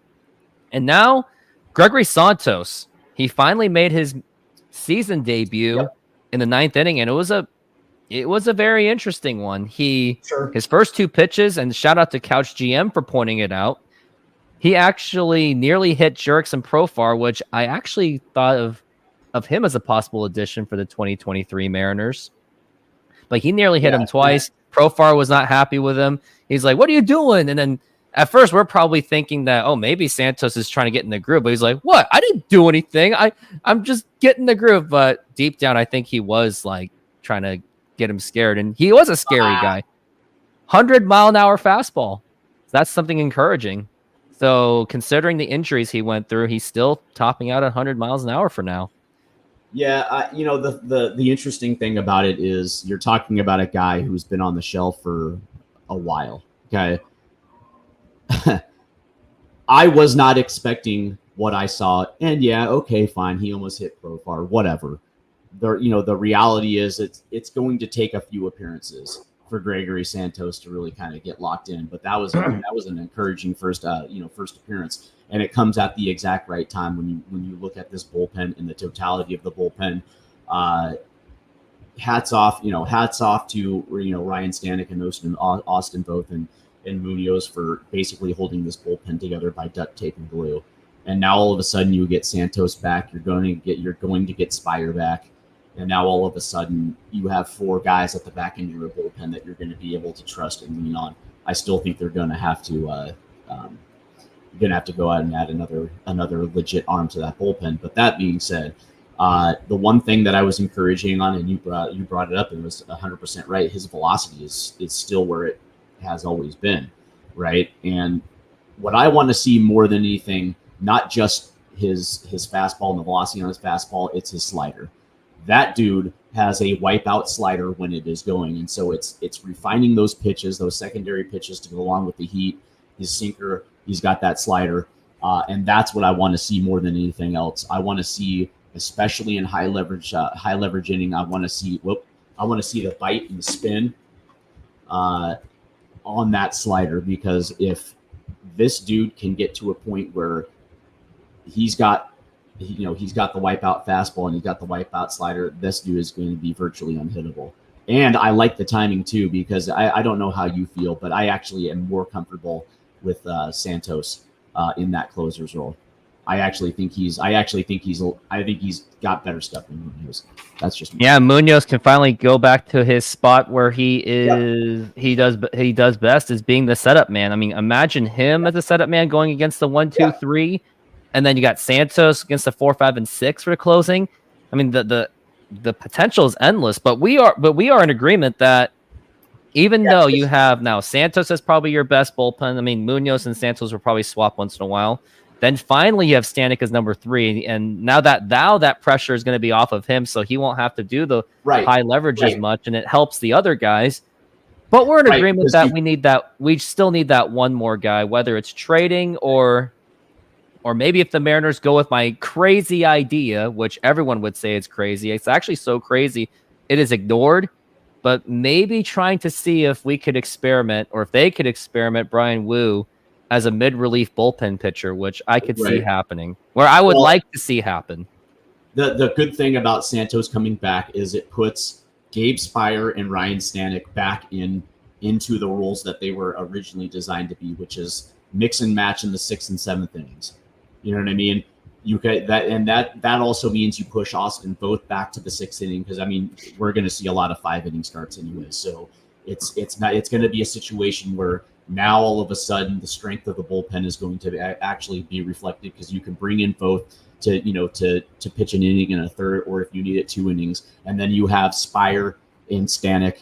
And now Gregory Santos, he finally made his season debut in the 9th inning, and it was a very interesting one. His first 2 pitches, and shout out to Couch GM for pointing it out, he actually nearly hit Jurickson Profar, which I actually thought of him as a possible addition for the 2023 Mariners. But he nearly hit him twice. Profar was not happy with him. He's like, "What are you doing?" And then at first we're probably thinking that, maybe Santos is trying to get in the groove. But he's like, "What? I didn't do anything. I'm just getting the groove." But deep down, I think he was like trying to get him scared. And he was a scary guy. 100-mile-an-hour fastball. That's something encouraging. So considering the injuries he went through, he's still topping out at 100 miles an hour for now. Yeah, the interesting thing about it is you're talking about a guy who's been on the shelf for a while. Okay. I was not expecting what I saw, and okay, fine. He almost hit Profar, whatever. The reality is it's going to take a few appearances for Gregory Santos to really kind of get locked in. But that was an encouraging first appearance, and it comes at the exact right time when you look at this bullpen and the totality of the bullpen. Hats off to Ryan Stanek and Austin Voth and Munoz for basically holding this bullpen together by duct tape and glue. And now all of a sudden you get Santos back. You're going to get Spire back. And now all of a sudden you have 4 guys at the back end of your bullpen that you're going to be able to trust and lean on. I still think they're going to have to go out and add another legit arm to that bullpen. But that being said, the one thing that I was encouraging on, and you brought it up, and it was 100% right. His velocity is still where it has always been, right? And what I want to see more than anything, not just his fastball and the velocity on his fastball, it's his slider. That dude has a wipeout slider when it is going. And so it's refining those pitches, those secondary pitches to go along with the heat, his sinker, he's got that slider. And that's what I want to see more than anything else. I want to see, especially in high leverage inning, I want to see the bite and the spin on that slider, because if this dude can get to a point where he's got the wipeout fastball and he's got the wipeout slider, this dude is going to be virtually unhittable. And I like the timing too, because I don't know how you feel, but I actually am more comfortable with Santos in that closer's role. I think he's got better stuff than Munoz. That's just me. Yeah, Munoz can finally go back to his spot where he does best, is being the setup man. I mean, imagine him as a setup man going against the 1-2-3 and then you got Santos against the 4, 5, and 6 for closing. I mean, the potential is endless, but we are in agreement that even though you have now Santos as probably your best bullpen, I mean, Munoz and Santos will probably swap once in a while. Then finally you have Stanek as number 3, and now that pressure is going to be off of him, so he won't have to do the high leverage as much, and it helps the other guys. But we're in agreement that we still need that one more guy, whether it's trading or maybe if the Mariners go with my crazy idea, which everyone would say is crazy. It's actually so crazy it is ignored. But maybe trying to see if we could experiment, or if they could experiment Brian Wu as a mid-relief bullpen pitcher, which I could see happening, where I would like to see happen. The good thing about Santos coming back is it puts Gabe Spire and Ryan Stanek back into the roles that they were originally designed to be, which is mix and match in the 6th and 7th innings. You know what I mean? You get that, and that also means you push Austin both back to the 6th inning, because I mean we're going to see a lot of 5-inning starts anyway. So it's going to be a situation where now all of a sudden the strength of the bullpen is going to actually be reflected, because you can bring in both to pitch an inning and a third, or if you need it 2 innings, and then you have Spire and Stanek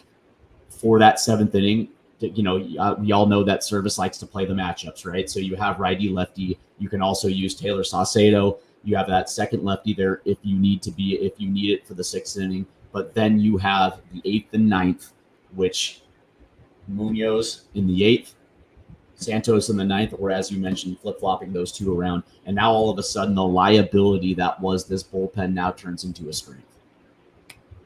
for that 7th inning. We all know that Service likes to play the matchups, right? So you have righty lefty. You can also use Taylor Saucedo. You have that second lefty there if you need it for the 6th inning. But then you have the 8th and 9th, which Munoz in the 8th, Santos in the 9th, or as you mentioned, flip-flopping those two around. And now all of a sudden the liability that was this bullpen now turns into a strength.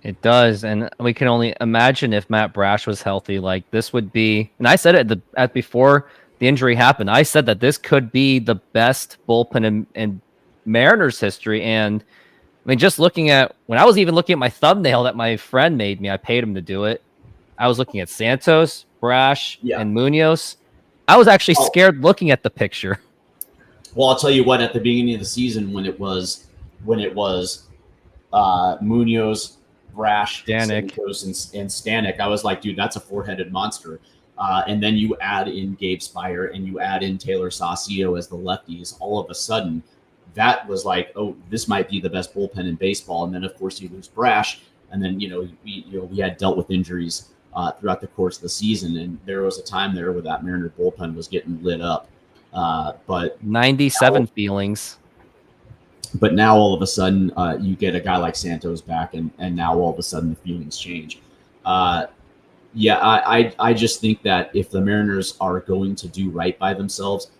It does, and we can only imagine if Matt Brash was healthy, like this would be. And I said it before the injury happened. I said that this could be the best bullpen in Mariners history. And I mean, just looking at when I was even looking at my thumbnail that my friend made me, I paid him to do it. I was looking at Santos, Brash, and Munoz. I was actually scared looking at the picture. Well, I'll tell you what. At the beginning of the season, when it was Munoz, Brash, Santos, and Stanek, I was like, dude, that's a 4-headed monster. And then you add in Gabe Spire and you add in Taylor Saucedo as the lefties. All of a sudden, that was like, oh, this might be the best bullpen in baseball. And then, of course, you lose Brash, and then we had dealt with injuries throughout the course of the season, and there was a time there where that Mariner bullpen was getting lit up. But 97 feelings. But now all of a sudden you get a guy like Santos back, and now all of a sudden the feelings change. I just think that if the Mariners are going to do right by themselves,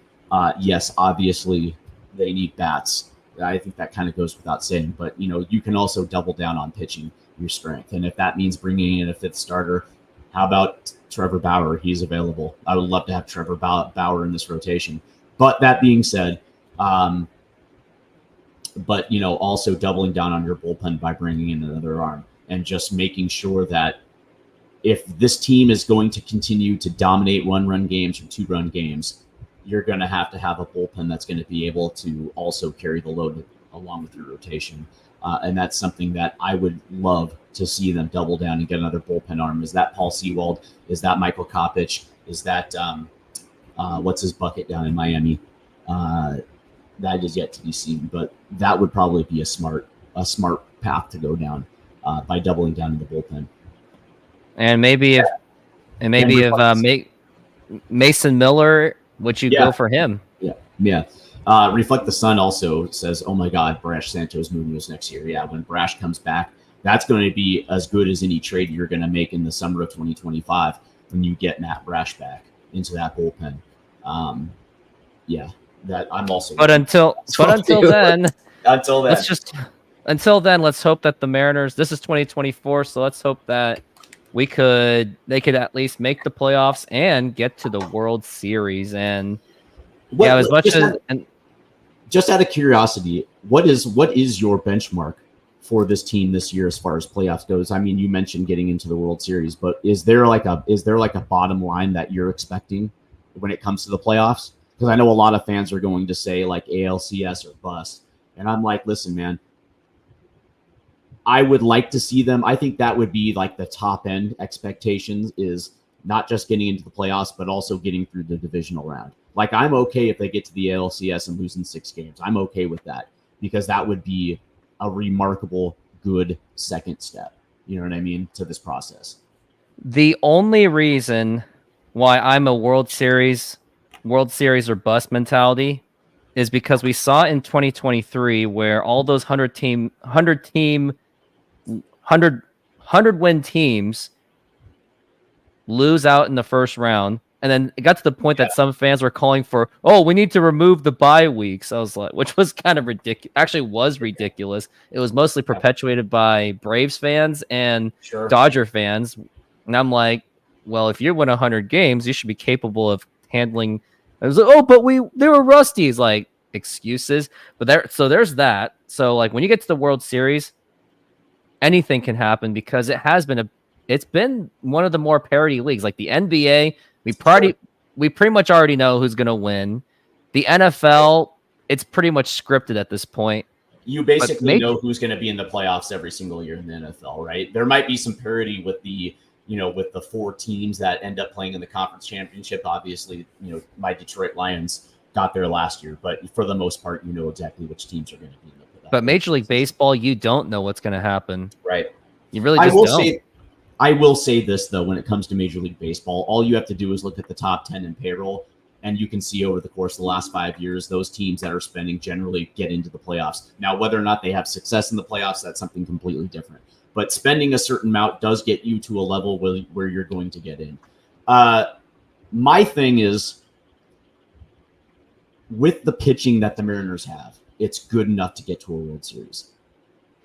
yes, obviously they need bats. I think that kind of goes without saying. But, you can also double down on pitching your strength. And if that means bringing in a 5th starter, how about Trevor Bauer? He's available. I would love to have Trevor Bauer in this rotation. But that being said, also doubling down on your bullpen by bringing in another arm and just making sure that if this team is going to continue to dominate 1-run games or 2-run games, you're going to have a bullpen that's going to be able to also carry the load along with your rotation. And that's something that I would love to see them double down and get another bullpen arm. Is that Paul Sewald? Is that Michael Kopech? Is that what's his bucket down in Miami? That is yet to be seen, but that would probably be a smart path to go down by doubling down in the bullpen. And maybe if Mason Miller, would you go for him? Yeah. Reflect the Sun also says, "Oh my God, Brash, Santos, Munoz next year." Yeah, when Brash comes back, that's going to be as good as any trade you're going to make in the summer of 2025 when you get Matt Brash back into that bullpen. That I'm also. But until then, let's hope that the Mariners. This is 2024, so let's hope that they could at least make the playoffs and get to the World Series. And just out of curiosity, what is your benchmark for this team this year as far as playoffs goes? I mean, you mentioned getting into the World Series, but is there like a bottom line that you're expecting when it comes to the playoffs? Because I know a lot of fans are going to say like ALCS or bust. And I'm like, listen, man, I would like to see them. I think that would be like the top end expectations is not just getting into the playoffs, but also getting through the divisional round. Like, I'm okay if they get to the ALCS and lose in 6 games. I'm okay with that, because that would be a remarkable, good second step, you know what I mean, to this process. The only reason why I'm a World Series or bust mentality is because we saw in 2023 where all those 100 win teams lose out in the first round. And then it got to the point that some fans were calling for, oh, we need to remove the bye weeks. I was like, which was kind of ridiculous. Actually, was ridiculous. It was mostly perpetuated by Braves fans and Dodger fans. And I'm like, well, if you win 100 games, you should be capable of handling. I was like, oh, but they were rusties. Like, excuses. But there's that. So like when you get to the World Series, anything can happen, because it's been one of the more parity leagues. Like the NBA, we pretty much already know who's going to win. The NFL, it's pretty much scripted at this point. You basically know who's going to be in the playoffs every single year in the NFL, right? There might be some parity with the 4 teams that end up playing in the conference championship. Obviously, my Detroit Lions got there last year, but for the most part, you know exactly which teams are going to be in the playoffs. But Major League Baseball, you don't know what's going to happen. Right. You really just don't. I will say this, though, when it comes to Major League Baseball, all you have to do is look at the top 10 in payroll, and you can see over the course of the last 5 years, those teams that are spending generally get into the playoffs. Now, whether or not they have success in the playoffs, that's something completely different. But spending a certain amount does get you to a level where you're going to get in. My thing is, with the pitching that the Mariners have, it's good enough to get to a World Series.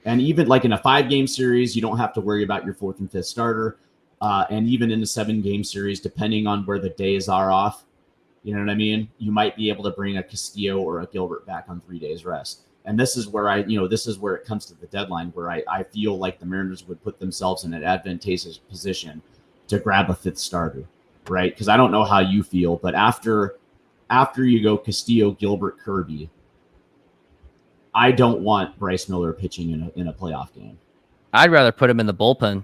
And even like in a 5-game series, you don't have to worry about your 4th and 5th starter. And even in a 7-game series, depending on where the days are off, you know what I mean? You might be able to bring a Castillo or a Gilbert back on 3 days rest. And this is where this is where it comes to the deadline, where I feel like the Mariners would put themselves in an advantageous position to grab a 5th starter, right? Because I don't know how you feel, but after you go Castillo, Gilbert, Kirby, I don't want Bryce Miller pitching in a playoff game. I'd rather put him in the bullpen.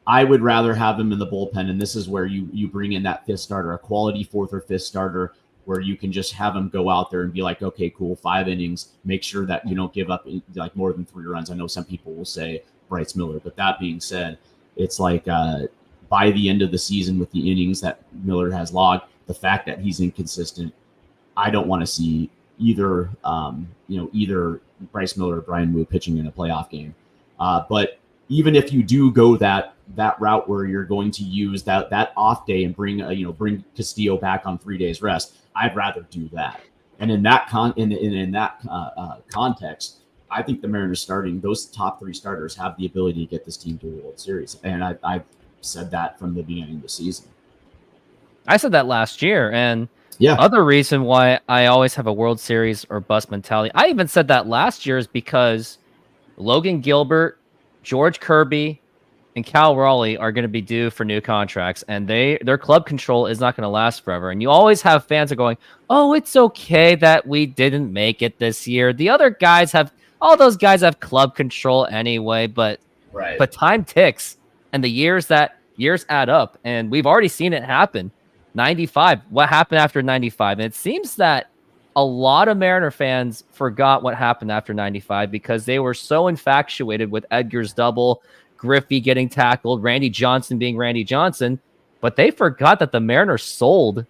I would rather have him in the bullpen, and this is where you bring in that 5th starter, a quality 4th or 5th starter, where you can just have him go out there and be like, okay, cool, 5 innings. Make sure that you don't give up like more than 3 runs. I know some people will say Bryce Miller, but that being said, it's like by the end of the season with the innings that Miller has logged, the fact that he's inconsistent, I don't want to see either Bryce Miller or Brian Wu pitching in a playoff game. But even if you do go that route where you're going to use that off day and bring Castillo back on 3 days rest, I'd rather do that. And in that context, I think the Mariners starting those top 3 starters have the ability to get this team to a World Series. And I've said that from the beginning of the season. I said that last year, and other reason why I always have a World Series or bust mentality, I even said that last year, is because Logan Gilbert, George Kirby, and Cal Raleigh are going to be due for new contracts, and their club control is not going to last forever. And you always have fans are going, oh, it's okay that we didn't make it this year. The other guys all those guys have club control anyway, but time ticks, and the years add up, and we've already seen it happen. 95. What happened after 95? And it seems that a lot of Mariner fans forgot what happened after 95 because they were so infatuated with Edgar's double, Griffey getting tackled, Randy Johnson being Randy Johnson, but they forgot that the Mariners sold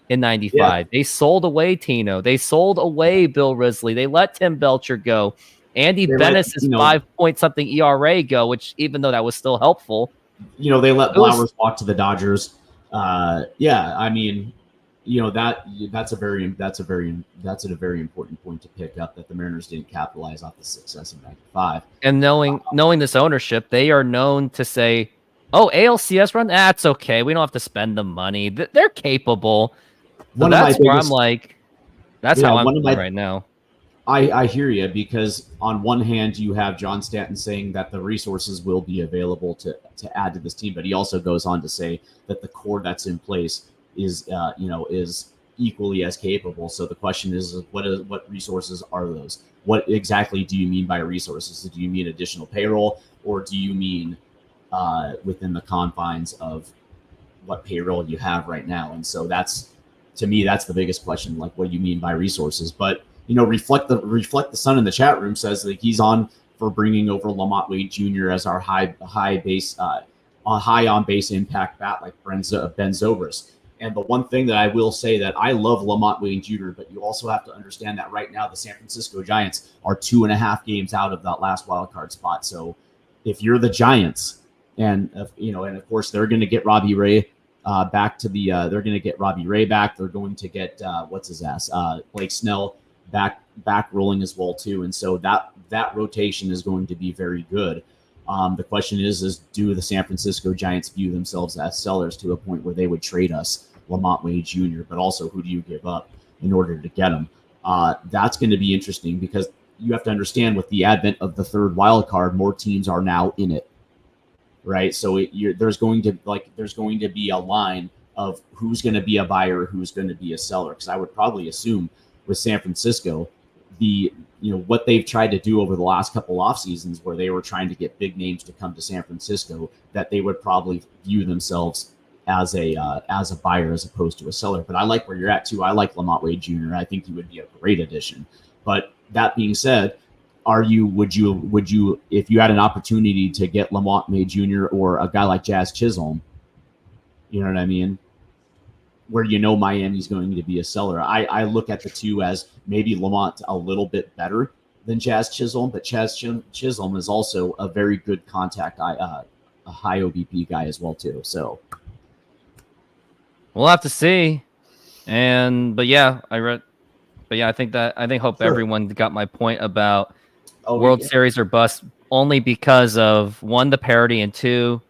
in 95. Yeah. They sold away Tino. They sold away Bill Risley. They let Tim Belcher go. Andy Bennis' 5-point-something ERA go, which even though that was still helpful. They let Flowers walk to the Dodgers. I mean, that's a very important point to pick up, that the Mariners didn't capitalize off the success in 95. And knowing this ownership, they are known to say, "Oh, ALCS run, that's okay. We don't have to spend the money. They're capable." So that's where I'm like, that's how I'm feeling right now. I hear you, because on one hand you have John Stanton saying that the resources will be available to add to this team, but he also goes on to say that the core that's in place is equally as capable. So the question is what resources are those? What exactly do you mean by resources? Do you mean additional payroll, or do you mean within the confines of what payroll you have right now. And so that's, to me, that's the biggest question. Like, what do you mean by resources? But, reflect the sun in the chat room says that he's on for bringing over Lamont Wade Jr. as our high on base impact bat, like Ben Zobrist. And the one thing that I will say that I love Lamont Wade Jr., but you also have to understand that right now the San Francisco Giants are 2.5 games out of that last wild card spot. So if you're the Giants, and of course they're going to get Robbie Ray back to the, they're going to get Robbie Ray back. They're going to get Blake Snell back rolling as well too. And so that rotation is going to be very good. The question is do the San Francisco Giants view themselves as sellers to a point where they would trade us Lamont Wade Jr., but also who do you give up in order to get him? That's going to be interesting because you have to understand with the advent of the third wild card, more teams are now in it, right? So there's going to be a line of who's going to be a buyer, who's going to be a seller. Because I would probably assume with San Francisco, what they've tried to do over the last couple off seasons, where they were trying to get big names to come to San Francisco, that they would probably view themselves as a buyer as opposed to a seller. But I like where you're at too. I like Lamont Wade Jr. I think he would be a great addition. But that being said, would you if you had an opportunity to get Lamont Wade Jr. or a guy like Jazz Chisholm, you know what I mean, where Miami's going to be a seller. I look at the two as maybe Lamont a little bit better than Jazz Chisholm, but Jazz Chisholm is also a very good contact, a high OBP guy as well too. So we'll have to see. I think hope everyone got my point about World Series or bust, only because of one, the parity, and two,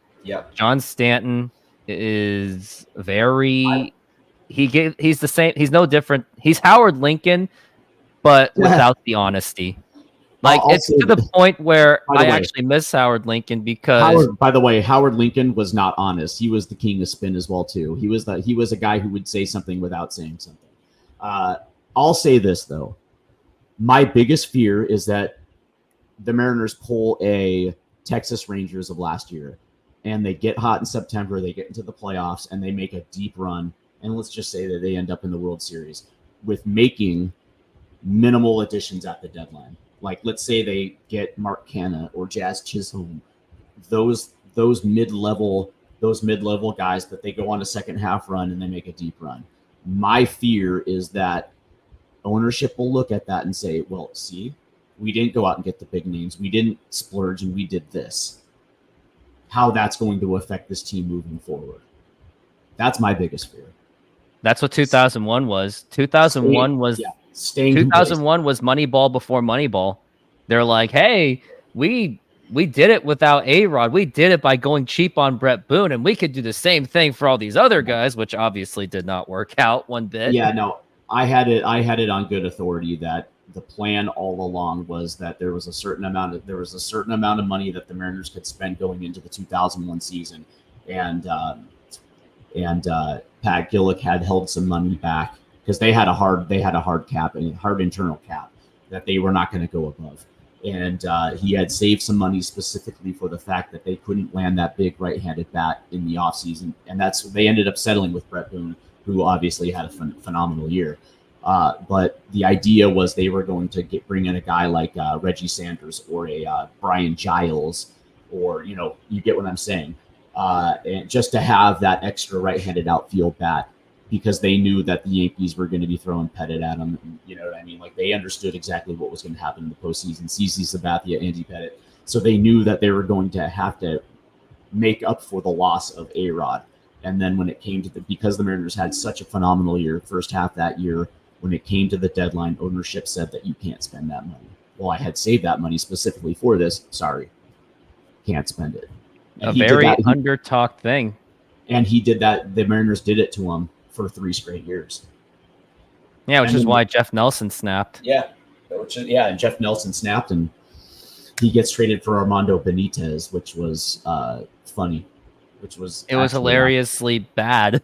John Stanton is very. He's the same. He's no different. He's Howard Lincoln, but without the honesty. It's to the point where I actually miss Howard Lincoln because. Howard Lincoln was not honest. He was the king of spin as well too. He was a guy who would say something without saying something. I'll say this though, my biggest fear is that the Mariners pull a Texas Rangers of last year, and they get hot in September. They get into the playoffs and they make a deep run. And let's just say that they end up in the World Series with making minimal additions at the deadline. Like, let's say they get Mark Canha or Jazz Chisholm, those mid-level guys, that they go on a second half run and they make a deep run. My fear is that ownership will look at that and say, well, see, we didn't go out and get the big names. We didn't splurge and we did this. How that's going to affect this team moving forward. That's my biggest fear. That's what 2001 was. 2001 was Moneyball before Moneyball. They're like, hey, we did it without A-Rod. We did it by going cheap on Brett Boone, and we could do the same thing for all these other guys, which obviously did not work out one bit. Yeah, no, I had it on good authority that the plan all along was that there was a certain amount of money that the Mariners could spend going into the 2001 season, and Pat Gillick had held some money back because they had a hard cap and hard internal cap that they were not going to go above. And he had saved some money specifically for the fact that they couldn't land that big right-handed bat in the offseason. And they ended up settling with Brett Boone, who obviously had a phenomenal year. But the idea was they were going to bring in a guy like Reggie Sanders or a Brian Giles, or, you get what I'm saying. And just to have that extra right-handed outfield bat, because they knew that the Yankees were going to be throwing Pettit at them. You know what I mean? Like, they understood exactly what was going to happen in the postseason. CC Sabathia, Andy Pettit. So they knew that they were going to have to make up for the loss of A-Rod. And then when it came to because the Mariners had such a phenomenal year, first half that year, when it came to the deadline, ownership said that you can't spend that money. Well, I had saved that money specifically for this. Sorry. Can't spend it. And a very under-talked thing. And he did that. The Mariners did it to him for 3 straight years. Yeah, which is why Jeff Nelson snapped. Yeah. And Jeff Nelson snapped, and he gets traded for Armando Benitez, which was funny. It was hilariously bad.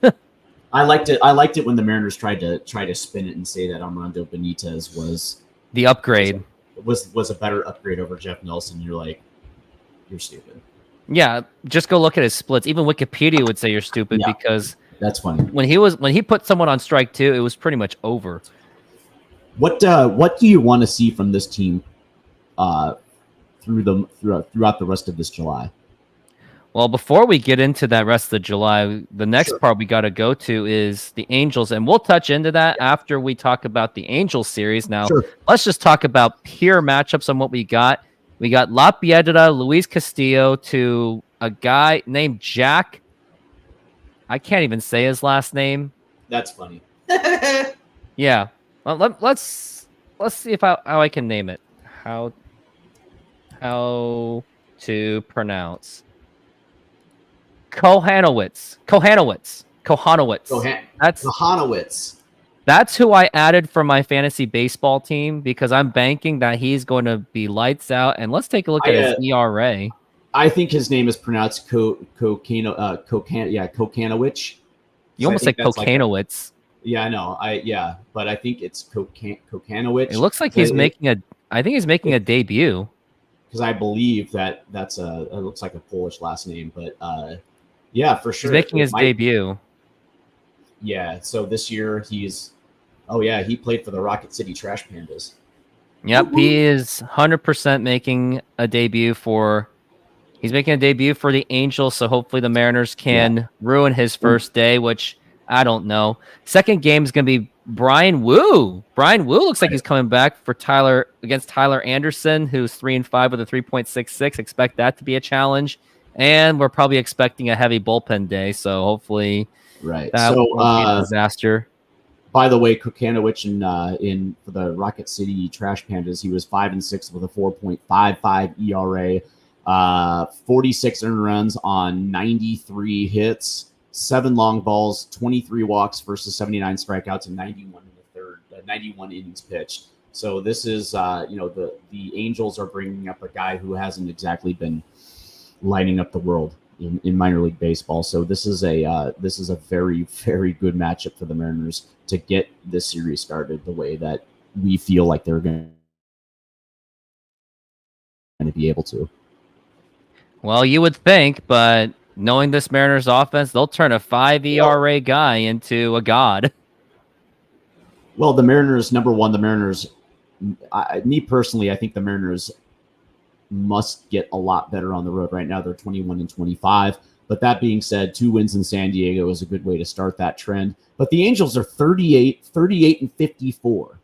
I liked it when the Mariners tried to spin it and say that Armando Benitez was the upgrade. Was a better upgrade over Jeff Nelson. You're like, you're stupid. Yeah, just go look at his splits. Even Wikipedia would say you're stupid because that's funny. When he put someone on strike 2, it was pretty much over. What do you want to see from this team throughout the rest of this July? Well, before we get into that rest of July, the next part we got to go to is the Angels, and we'll touch into that after we talk about the Angels series. Now, let's just talk about pure matchups on what we got. We got La Piedra, Luis Castillo to a guy named Jack. I can't even say his last name. That's funny. Yeah. Well, let's see if how I can name it. How to pronounce Kohanowitz. That's who I added for my fantasy baseball team because I'm banking that he's going to be lights out. And let's take a look at his ERA. I think his name is pronounced Kokanowicz. You almost said Kokanowitz. Yeah, I know. But I think it's Kokanowicz. It looks like he's making a debut. Because I believe it looks like a Polish last name, but yeah, for sure. He's making his debut. Yeah, so this year he played for the Rocket City Trash Pandas. Yep, he is 100% making a debut for the Angels, so hopefully the Mariners can ruin his first day, which I don't know. Second game is going to be Brian Wu. Brian Wu looks like he's coming back for against Tyler Anderson, who's 3-5 with a 3.66. Expect that to be a challenge. And we're probably expecting a heavy bullpen day, so hopefully that won't be a disaster. By the way, Kokanowicz in for the Rocket City Trash Pandas, he was 5-6 with a 4.55 ERA, 46 earned runs on 93 hits, 7 long balls, 23 walks versus 79 strikeouts, and 91 in the third, 91 innings pitched. So this is, the Angels are bringing up a guy who hasn't exactly been lighting up the world in minor league baseball. So this is a very, very good matchup for the Mariners to get this series started the way that we feel like they're going to be able to. Well, you would think, but knowing this Mariners offense, they'll turn a 5 ERA guy into a god. Well, the Mariners, number one, me personally, I think the Mariners must get a lot better on the road right now. They're 21-25. But that being said, 2 wins in San Diego is a good way to start that trend. But the Angels are 38-54.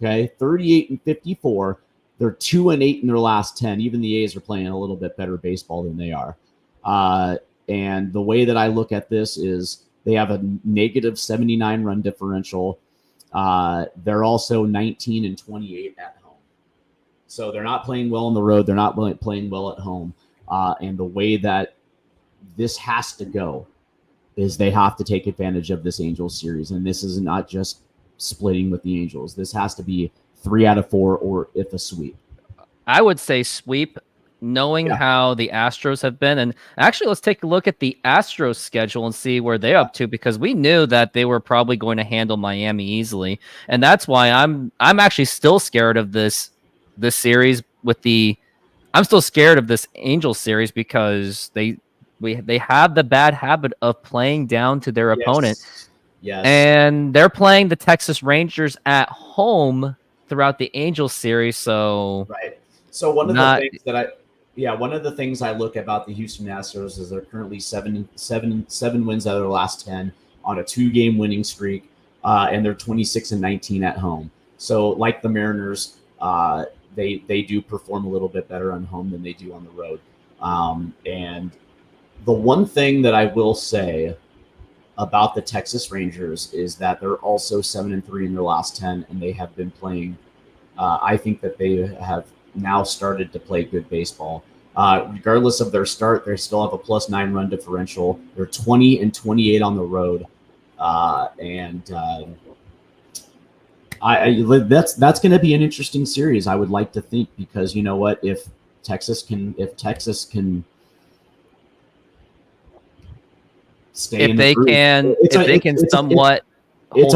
Okay, 38-54. They're 2-8 in their last 10. Even the A's are playing a little bit better baseball than they are. And the way that I look at this is they have a negative 79 run differential. They're also 19-28 at home. So they're not playing well on the road. They're not playing well at home. And the way that this has to go is they have to take advantage of this Angels series. And this is not just splitting with the Angels. This has to be 3 out of 4 or if a sweep. I would say sweep, knowing how the Astros have been. And actually, let's take a look at the Astros schedule and see where they're up to, because we knew that they were probably going to handle Miami easily. And that's why I'm actually still scared of this series I'm still scared of this Angels series because they have the bad habit of playing down to their opponent. Yes. And they're playing the Texas Rangers at home throughout the Angels series. So So one of the things I look about the Houston Astros is they're currently 7 wins out of their last 10 on a 2-game winning streak, and they're 26-19 at home. So like the Mariners, they do perform a little bit better on home than they do on the road. And the one thing that I will say about the Texas Rangers is that they're also 7-3 in their last 10, and they have been playing. I think that they have now started to play good baseball. Regardless of their start, they still have a +9 run differential. They're 20-28 on the road, that's going to be an interesting series. I would like to think, because you know what, if Texas can stay in the group, it's a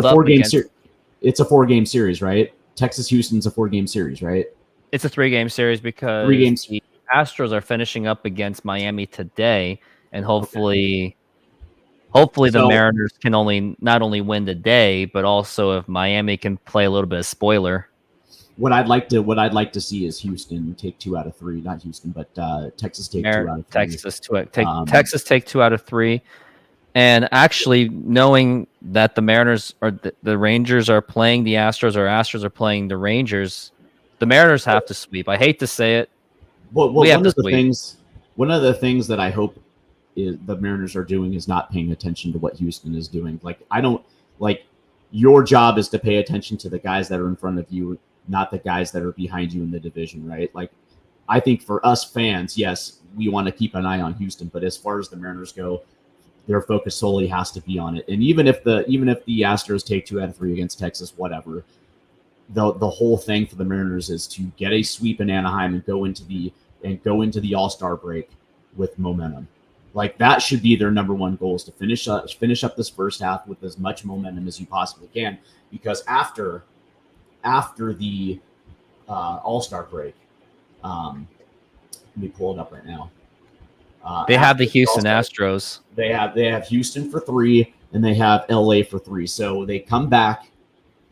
4-game series. It's a 4-game series, right? Texas Houston's a 4-game series, right? It's a 3-game series because 3 games. Astros are finishing up against Miami today, and hopefully the Mariners can not only win today, but also if Miami can play a little bit of spoiler. What I'd like to see is Houston take 2 out of 3. Not Houston, but Texas take 2 out of 3. Texas take 2 out of 3. And actually, knowing that the Mariners or the Rangers are playing the Astros, or Astros are playing the Rangers, the Mariners have to sweep. I hate to say it. Well, one of the things that I hope is the Mariners are doing is not paying attention to what Houston is doing. Your job is to pay attention to the guys that are in front of you, not the guys that are behind you in the division, right? Like, I think for us fans, yes, we want to keep an eye on Houston, but as far as the Mariners go, their focus solely has to be on it. And even if the Astros take 2 out of 3 against Texas, whatever, the whole thing for the Mariners is to get a sweep in Anaheim and go into the All-Star break with momentum. Like, that should be their number one goal, is to finish up this first half with as much momentum as you possibly can, because after the All-Star break, let me pull it up right now. They have the Houston Astros. They have Houston for 3, and they have LA for 3. So they come back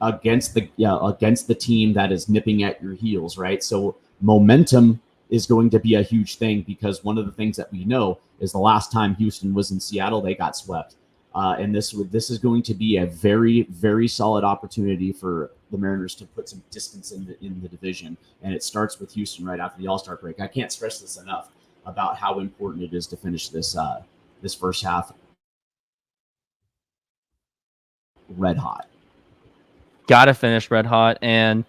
against the team that is nipping at your heels, right? So momentum is going to be a huge thing, because one of the things that we know is the last time Houston was in Seattle, they got swept. And this is going to be a very, very solid opportunity for the Mariners to put some distance in the division. And it starts with Houston right after the All-Star break. I can't stress this enough about how important it is to finish this first half red hot. Gotta finish red hot. And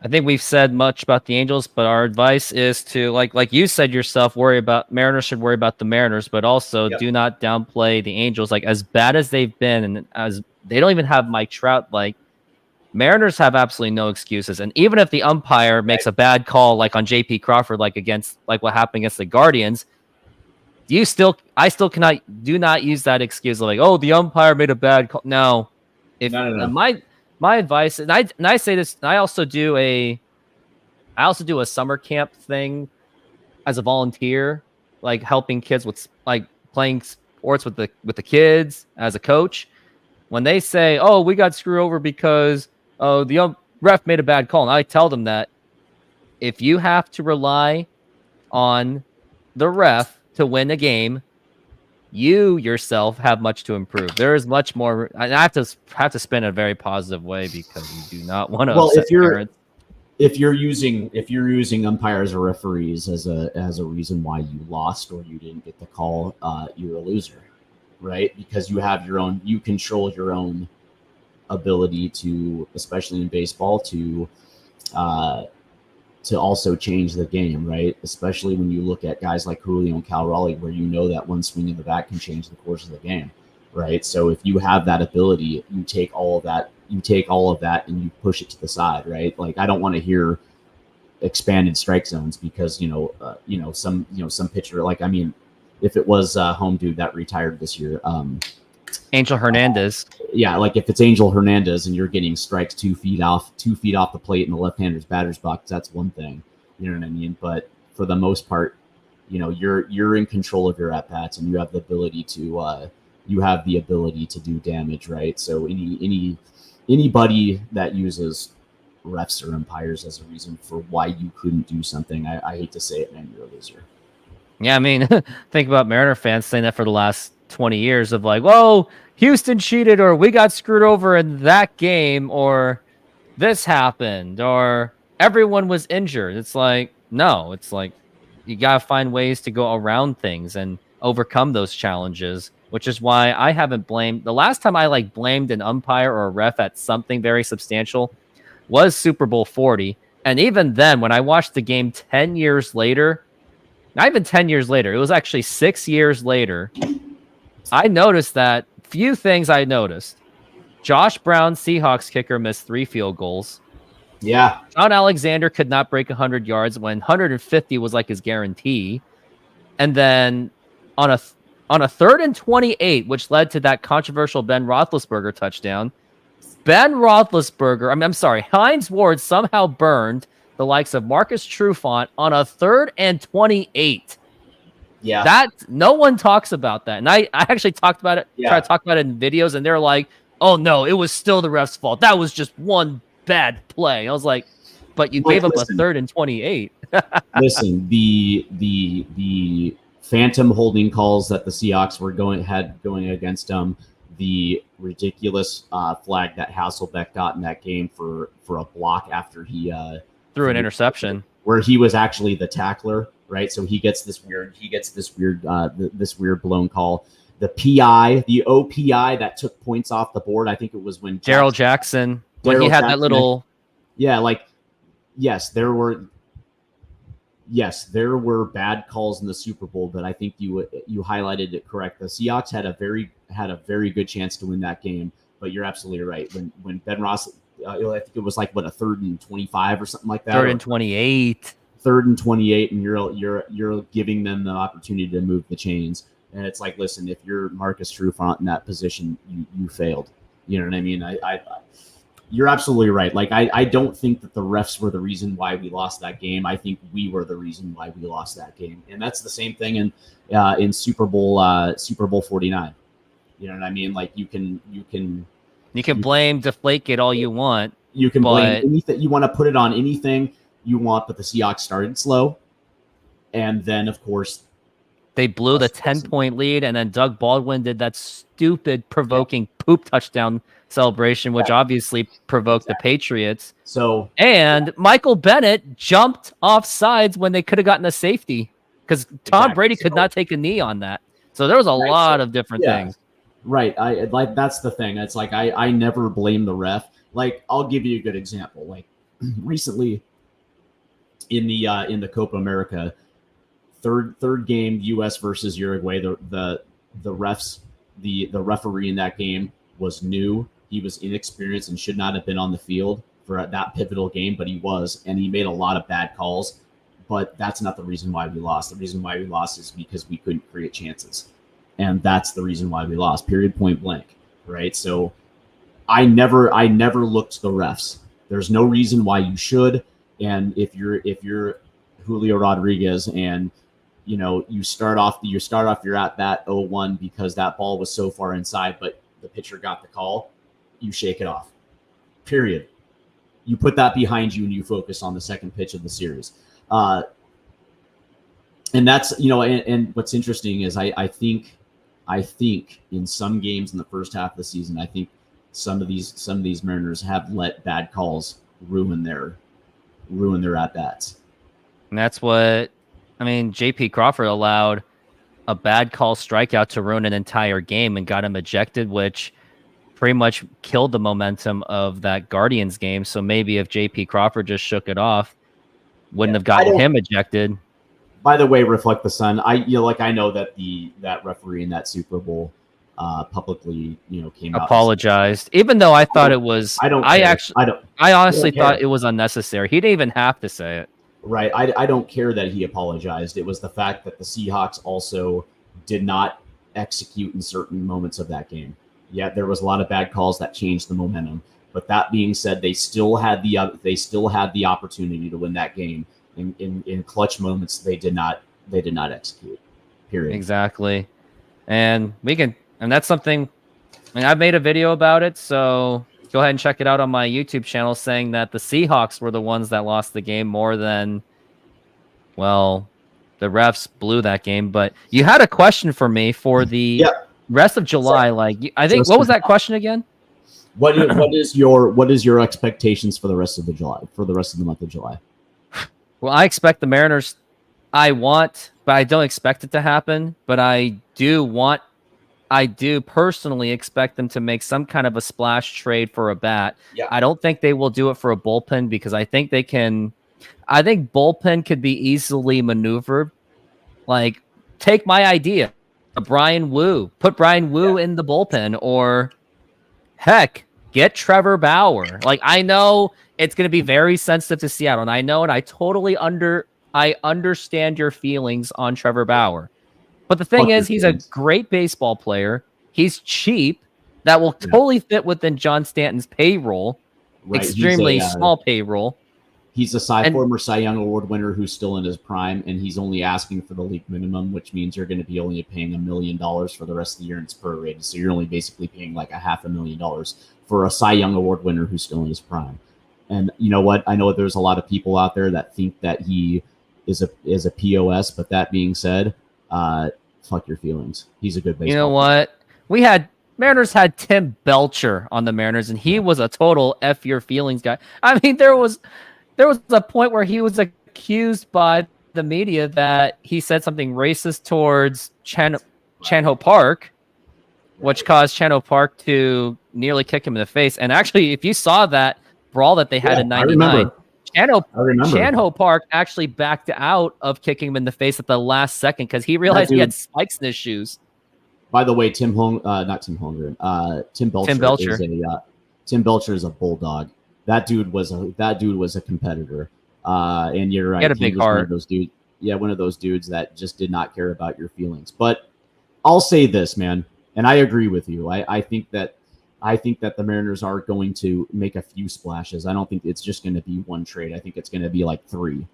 I think we've said much about the Angels, but our advice is to, like you said yourself, Mariners should worry about the Mariners, but also do not downplay the Angels. Like, as bad as they've been, and as they don't even have Mike Trout, like, Mariners have absolutely no excuses. And even if the umpire makes a bad call, like on JP Crawford, like what happened against the Guardians, do not use that excuse of like, oh, the umpire made a bad call. No. No. My advice, and I say this, I also do a summer camp thing as a volunteer, like helping kids with, like, playing sports with the kids as a coach. When they say, oh, we got screwed over because the ref made a bad call, and I tell them that if you have to rely on the ref to win a game, you yourself have much to improve. There is much more. I have to spin a very positive way, because you do not want to upset parents. If you're using umpires or referees as a reason why you lost or you didn't get the call, you're a loser, right? Because you control your own ability to, especially in baseball, to also change the game, right? Especially when you look at guys like Julio and Cal Raleigh, where you know that one swing in the bat can change the course of the game, right? So if you have that ability, you take all of that and you push it to the side, right? Like, I don't want to hear expanded strike zones because some pitcher, like, I mean, if it was home dude that retired this year, Angel Hernandez. Like if it's Angel Hernandez and you're getting strikes 2 feet off the plate in the left-hander's batter's box, that's one thing. You know what I mean? But for the most part, you're in control of your at-bats, and you have the ability to do damage, right? So anybody that uses refs or umpires as a reason for why you couldn't do something, I hate to say it, man, you're a loser. Yeah, I mean, think about Mariner fans saying that for the last 20 years of like, whoa, Houston cheated, or we got screwed over in that game, or this happened, or everyone was injured. It's like, no, it's like you got to find ways to go around things and overcome those challenges, which is why I haven't blamed. The last time I blamed an umpire or a ref at something very substantial was Super Bowl 40. And even then, when I watched the game 10 years later, not even 10 years later, it was actually 6 years later, I noticed that few things I noticed. Josh Brown, Seahawks kicker, missed 3 field goals. Yeah. John Alexander could not break 100 yards when 150 was like his guarantee. And then on a 3rd and 28, which led to that controversial Ben Roethlisberger touchdown, Hines Ward somehow burned the likes of Marcus Trufant on a 3rd and 28. Yeah. That no one talks about that. And I actually talked about it, Yeah. try to talk about it in videos, and they're like, oh no, it was still the ref's fault. That was just one bad play. I was like, but you gave up a 3rd and 28. Listen, the phantom holding calls that the Seahawks were going against them, the ridiculous flag that Hasselbeck got in that game for a block after he threw an interception, where he was actually the tackler, right? So he gets this weird blown call. The PI, the OPI that took points off the board. I think it was when Daryl Jackson, when he had that little. Yeah, like yes, there were bad calls in the Super Bowl, but I think you highlighted it correct. The Seahawks had a very good chance to win that game, but you're absolutely right. When Ben Ross, I think it was like what, a 3rd and 25 or something like that. 3rd and 28. 3rd and 28, and you're giving them the opportunity to move the chains. And it's like, listen, if you're Marcus Trufant in that position, you failed. You know what I mean? You're absolutely right. Like, I don't think that the refs were the reason why we lost that game. I think we were the reason why we lost that game. And that's the same thing in Super Bowl 49. You know what I mean? Like, you can blame Deflategate all you want. You can blame anything. You want to put it on anything you want, but the Seahawks started slow. And then, of course, they blew the 10-point lead, and then Doug Baldwin did that stupid, provoking poop touchdown celebration, which obviously provoked the Patriots. And Michael Bennett jumped off sides when they could have gotten a safety because Tom Brady could not take a knee on that. So there was a lot of different things. Right. That's the thing. It's like I never blame the ref. Like, I'll give you a good example. Like, recently in the Copa America, third game, U.S. versus Uruguay, the referee in that game was new. He was inexperienced and should not have been on the field for that pivotal game, but he was, and he made a lot of bad calls. But that's not the reason why we lost. The reason why we lost is because we couldn't create chances, and that's the reason why we lost. Period. Point blank. Right. So I never looked to the refs. There's no reason why you should. And if you're Julio Rodriguez and you start off your at bat 0-1 because that ball was so far inside, but the pitcher got the call, you shake it off. Period. You put that behind you and you focus on the second pitch of the series. And that's, and what's interesting is I think in some games in the first half of the season, I think some of these Mariners have let bad calls ruin their at bats. And that's what, JP Crawford allowed a bad call strikeout to ruin an entire game and got him ejected, which pretty much killed the momentum of that Guardians game. So maybe if JP Crawford just shook it off, wouldn't have gotten him ejected. By the way, Reflect the Sun, I know that that referee in that Super Bowl publicly, came out, apologized, even though I thought it was. I honestly thought it was unnecessary. He didn't even have to say it. Right. I don't care that he apologized. It was the fact that the Seahawks also did not execute in certain moments of that game. Yeah, there was a lot of bad calls that changed the momentum. But that being said, they still had the opportunity to win that game. In clutch moments, they did not execute. Period. Exactly. And that's something. I've made a video about it, so go ahead and check it out on my YouTube channel, saying that the Seahawks were the ones that lost the game more than, the refs blew that game. But you had a question for me for the rest of July. What was that question again? What is your expectations for the rest of the month of July? Well, I expect the Mariners. But I don't expect it to happen. But I do personally expect them to make some kind of a splash trade for a bat. Yeah. I don't think they will do it for a bullpen because I think they can. I think bullpen could be easily maneuvered. Like, take my idea, Brian Wu. Put Brian Wu in the bullpen, or heck, get Trevor Bauer. Like, I know it's going to be very sensitive to Seattle, and I know, and I totally understand your feelings on Trevor Bauer. But the thing is, he's a great baseball player. He's cheap. That will totally fit within John Stanton's payroll. Right. Extremely small payroll. He's a former Cy Young Award winner who's still in his prime, and he's only asking for the league minimum, which means you're going to be only paying $1 million for the rest of the year, and it's prorated. So you're only basically paying like $500,000 for a Cy Young Award winner who's still in his prime. And you know what? I know there's a lot of people out there that think that he is a POS, but that being said, fuck your feelings. He's a good baseball. You know what? Mariners had Tim Belcher on the Mariners, and he was a total F your feelings guy. I mean, there was a point where he was accused by the media that he said something racist towards Chan-Ho Park, which caused Chan-Ho Park to nearly kick him in the face. And actually, if you saw that brawl that they had in '99, Chan-Ho Park actually backed out of kicking him in the face at the last second because he realized he had spikes in his shoes. By the way, Tim Belcher. Tim Belcher is a bulldog. That dude was a competitor. And you're right. He had a big heart. One of those dudes that just did not care about your feelings. But I'll say this, man, and I agree with you. I think that the Mariners are going to make a few splashes. I don't think it's just going to be one trade. I think it's going to be like 3.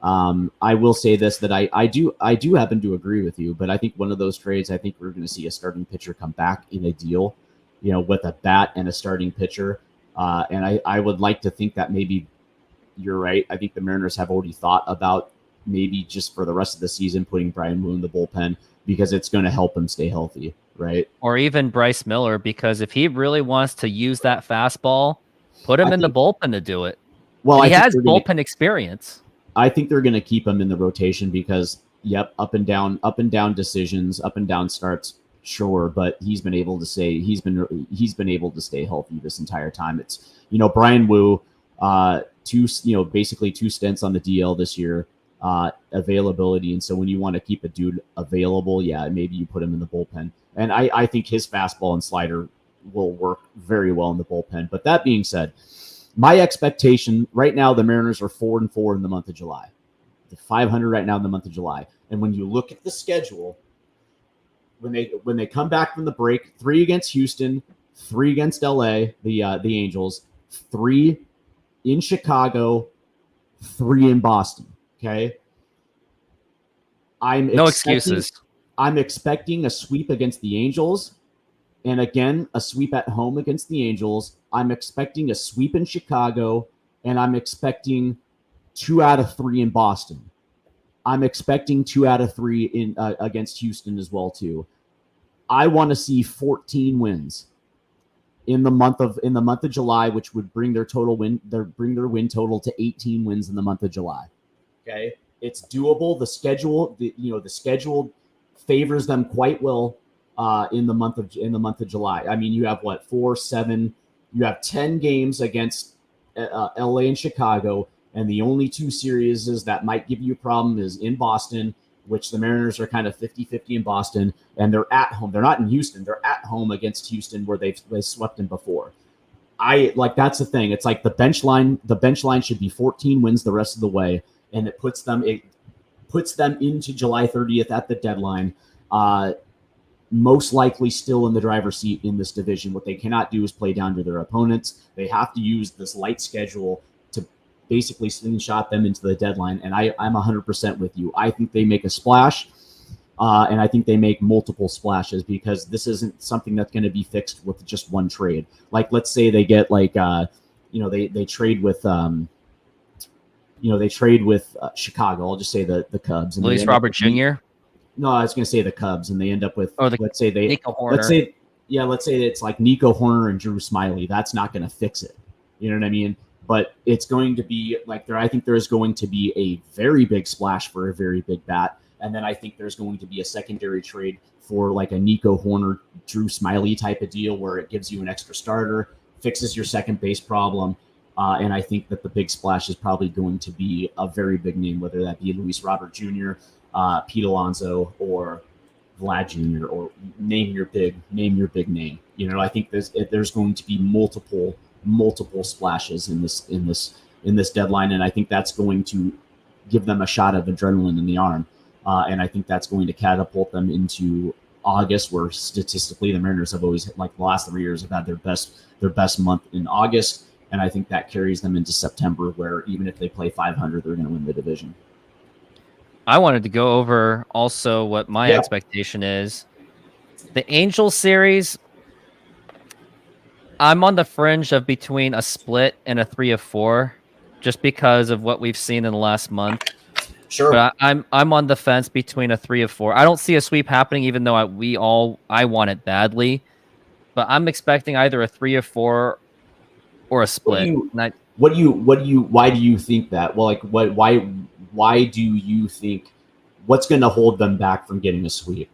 I will say this, that I do happen to agree with you, but I think one of those trades, I think we're going to see a starting pitcher come back in a deal, with a bat and a starting pitcher. And I would like to think that maybe you're right. I think the Mariners have already thought about maybe just for the rest of the season putting Brian Wu in the bullpen because it's going to help him stay healthy, right? Or even Bryce Miller, because if he really wants to use that fastball, put him in the bullpen to do it. Well, he has bullpen experience. I think they're going to keep him in the rotation because, up and down decisions, up and down starts, sure, but he's been able to stay healthy this entire time. It's Brian Wu, basically 2 stints on the DL this year, availability, and so when you want to keep a dude available, maybe you put him in the bullpen. And I think his fastball and slider will work very well in the bullpen. But that being said, my expectation right now, the Mariners are 4-4 in the month of July. The 500 right now in the month of July. And when you look at the schedule, when they come back from the break, 3 against Houston, 3 against LA, the Angels, 3 in Chicago, 3 in Boston. Okay. No excuses. I'm expecting a sweep against the Angels. And again, a sweep at home against the Angels. I'm expecting a sweep in Chicago, and I'm expecting 2 out of 3 in Boston. I'm expecting 2 out of 3 in against Houston as well too. I want to see 14 wins in the month of July, which would bring their win total to 18 wins in the month of July. Okay, it's doable. The schedule favors them quite well. In the month of July. I mean, you have 4, 7. You have 10 games against LA and Chicago, and the only 2 series that might give you a problem is in Boston, which the Mariners are kind of 50-50 in Boston, and they're at home. They're not in Houston. They're at home against Houston, where they swept them before. That's the thing. It's like the bench line. The bench line should be 14 wins the rest of the way, and it puts them into July 30th at the deadline. Most likely still in the driver's seat in this division. What they cannot do is play down to their opponents. They have to use this light schedule to basically slingshot them into the deadline. And I'm 100% with you. I think they make a splash, and I think they make multiple splashes because this isn't something that's going to be fixed with just one trade. Like, let's say they get they trade with Chicago. I'll just say the Cubs. Luis Robert Jr. No, I was going to say the Cubs, and they end up with let's say Nico Horner. Let's say it's like Nico Horner and Drew Smyly. That's not going to fix it. You know what I mean? But it's going to be I think there is going to be a very big splash for a very big bat, and then I think there's going to be a secondary trade for like a Nico Horner, Drew Smyly type of deal where it gives you an extra starter, fixes your second base problem. And I think that the big splash is probably going to be a very big name, whether that be Luis Robert Jr., Pete Alonso, or Vlad Jr., or name your big name. I think there's going to be multiple splashes in this deadline, and I think that's going to give them a shot of adrenaline in the arm, and I think that's going to catapult them into August, where statistically the Mariners have always, the last 3 years, have had their best month in August. And I think that carries them into September, where even if they play 500, they're going to win the division. I wanted to go over also what my expectation is. The Angels series, I'm on the fringe of between a split and a 3 of 4, just because of what we've seen in the last month. Sure. But I'm on the fence between a 3 of 4. I don't see a sweep happening, even though I want it badly. But I'm expecting either a 3 of 4 or a split. Why do you think that? Well, like why do you think, what's going to hold them back from getting a sweep?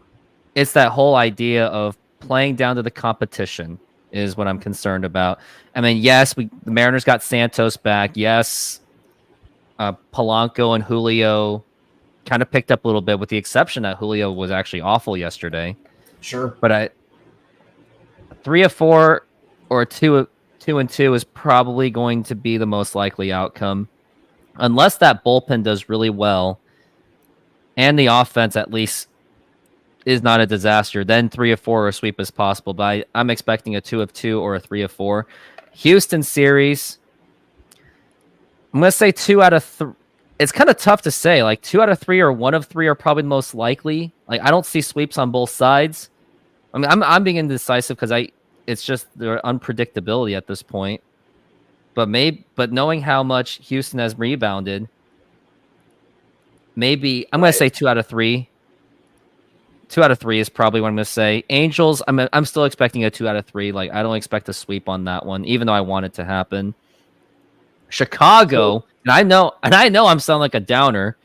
It's that whole idea of playing down to the competition is what I'm concerned about. I mean, yes, the Mariners got Santos back. Yes, Polanco and Julio kind of picked up a little bit, with the exception that Julio was actually awful yesterday. Sure. But 3 of 4 or 2 and 2 is probably going to be the most likely outcome, unless that bullpen does really well and the offense at least is not a disaster. Then 3 of 4 or a sweep is possible, but I'm expecting a 2 of 2 or a 3 of 4. Houston series, I'm going to say 2 out of 3. It's kind of tough to say. Like 2 out of 3 or 1 of 3 are probably the most likely. Like I don't see sweeps on both sides. I mean, I'm being indecisive because it's just their unpredictability at this point. But knowing how much Houston has rebounded, maybe I'm going to say 2 out of 3. 2 out of 3 is probably what I'm going to say. Angels, I'm still expecting a 2 out of 3. Like I don't expect a sweep on that one, even though I want it to happen. Chicago, and I know I'm sounding like a downer.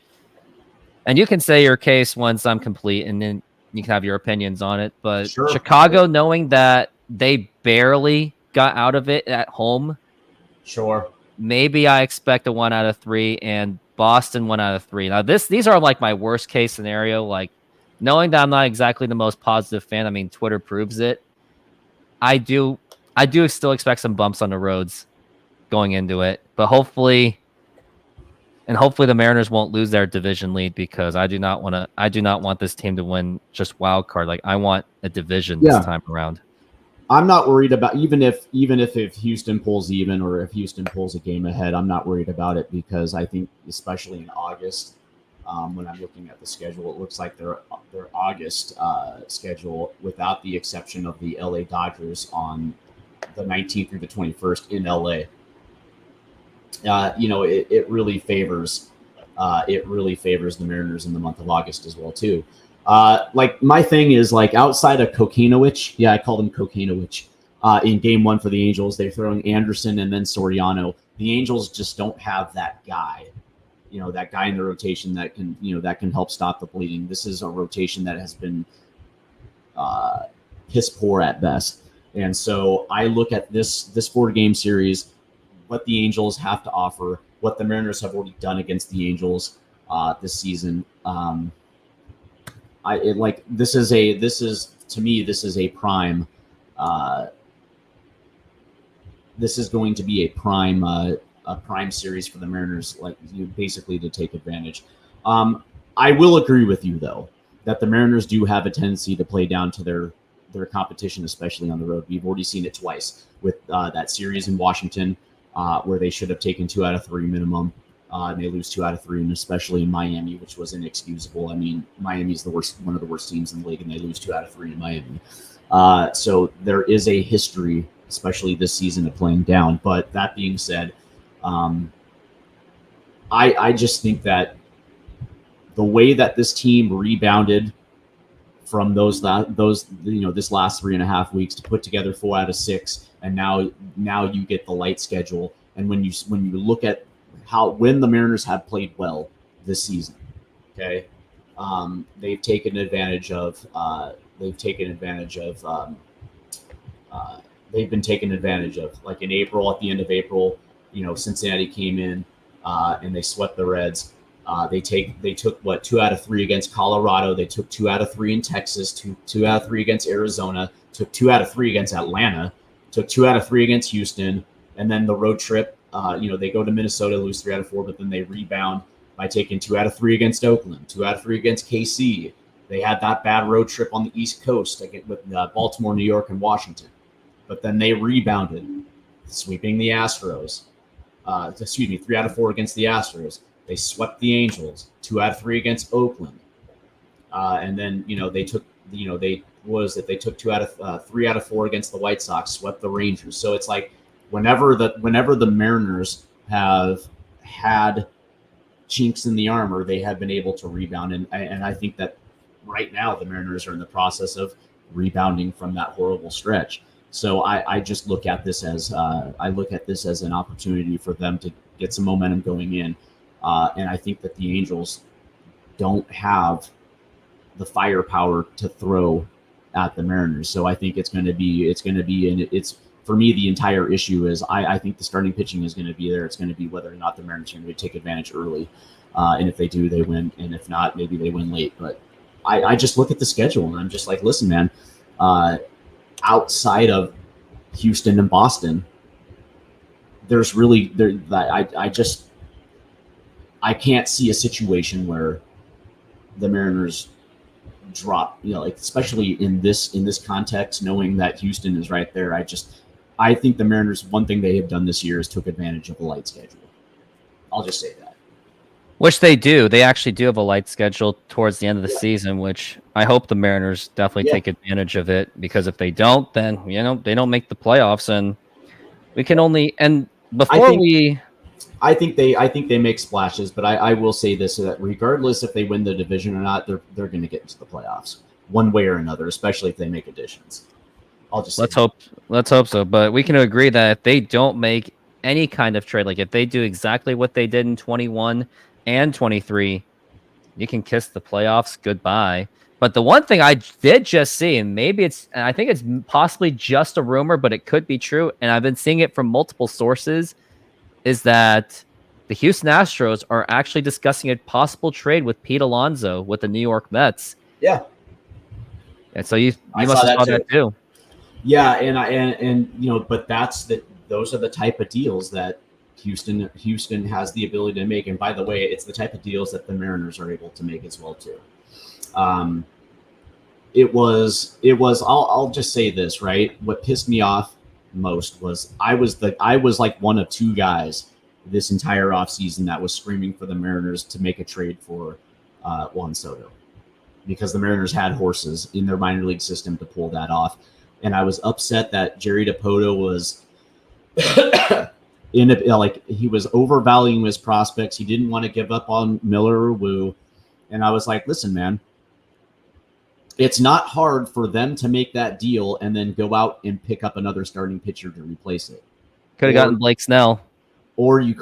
And you can say your case once I'm complete, and then you can have your opinions on it. But sure. Chicago, knowing that they barely got out of it at home, sure, maybe I expect a 1 out of 3, and Boston 1 out of 3. Now these are like my worst case scenario. Like knowing that I'm not exactly the most positive fan. I mean, Twitter proves it. I do still expect some bumps on the roads going into it, but hopefully the Mariners won't lose their division lead, because I do not want this team to win just wild card. Like I want a division this time around. I'm not worried about even if Houston pulls even, or if Houston pulls a game ahead, I'm not worried about it, because I think especially in August, when I'm looking at the schedule, it looks like their August schedule, without the exception of the LA Dodgers on the 19th through the 21st in LA. It really favors the Mariners in the month of August as well too. Like my thing is, like, outside of Kokanowicz, I called him Kokanowicz, in game 1 for the Angels, they're throwing Anderson and then Soriano. The Angels just don't have that guy, that guy in the rotation that can help stop the bleeding. This is a rotation that has been piss poor at best. And so I look at this 4-game series, what the Angels have to offer, what the Mariners have already done against the Angels this season. This is a prime. This is going to be a prime series for the Mariners, basically to take advantage. I will agree with you though that the Mariners do have a tendency to play down to their competition, especially on the road. We've already seen it twice with that series in Washington, where they should have taken 2 out of 3 minimum. And they lose 2 out of 3, and especially in Miami, which was inexcusable. I mean, Miami's one of the worst teams in the league, and they lose 2 out of 3 in Miami. So there is a history, especially this season, of playing down. But that being said, I just think that the way that this team rebounded from this last 3.5 weeks to put together 4 out of 6, and now you get the light schedule. And when you look at when the Mariners have played well this season, okay, they've taken advantage of. Like in April, at the end of April, Cincinnati came in and they swept the Reds. They took 2 out of 3 against Colorado. They took 2 out of 3 in Texas, two out of 3 against Arizona, took 2 out of 3 against Atlanta, took 2 out of 3 against Houston, and then the road trip. They go to Minnesota, lose 3 out of 4, but then they rebound by taking 2 out of 3 against Oakland, 2 out of 3 against KC. They had that bad road trip on the East Coast with Baltimore, New York, and Washington, but then they rebounded sweeping the Astros. 3 out of 4 against the Astros. They swept the Angels, 2 out of 3 against Oakland. And then, they took, they took 3 out of 4 against the White Sox, swept the Rangers. So it's like whenever the Mariners have had chinks in the armor, they have been able to rebound. And I think that right now the Mariners are in the process of rebounding from that horrible stretch. So I just look at this as an opportunity for them to get some momentum going in. And I think that the Angels don't have the firepower to throw at the Mariners. So I think it's for me, the entire issue is I think the starting pitching is going to be there. It's going to be whether or not the Mariners are going to take advantage early. And if they do, they win. And if not, maybe they win late. But I just look at the schedule and I'm just like, listen, man, outside of Houston and Boston, there's really I can't see a situation where the Mariners drop, especially in this context, knowing that Houston is right there. I think the Mariners, one thing they have done this year is took advantage of a light schedule. I'll just say that. Which they do. They actually do have a light schedule towards the end of the season, which I hope the Mariners definitely take advantage of it, because if they don't, then, they don't make the playoffs, and we can only, and before I think they make splashes, but I will say this, so that regardless if they win the division or not, they're going to get into the playoffs one way or another, especially if they make additions. I'll just let's hope so. But we can agree that if they don't make any kind of trade, like if they do exactly what they did in 21 and 23, you can kiss the playoffs goodbye. But the one thing I did just see, and I think it's possibly just a rumor, but it could be true, and I've been seeing it from multiple sources, is that the Houston Astros are actually discussing a possible trade with Pete Alonso with the New York Mets. Yeah. And so you must have saw that too. Yeah, and but those are the type of deals that Houston has the ability to make. And by the way, it's the type of deals that the Mariners are able to make as well too. It was I'll just say this, right? What pissed me off most was I was like one of 2 guys this entire offseason that was screaming for the Mariners to make a trade for Juan Soto, because the Mariners had horses in their minor league system to pull that off. And I was upset that Jerry DiPoto was he was overvaluing his prospects. He didn't want to give up on Miller or Wu. And I was like, listen, man, it's not hard for them to make that deal and then go out and pick up another starting pitcher to replace it. Could have gotten Blake Snell. Blake Snell. Or you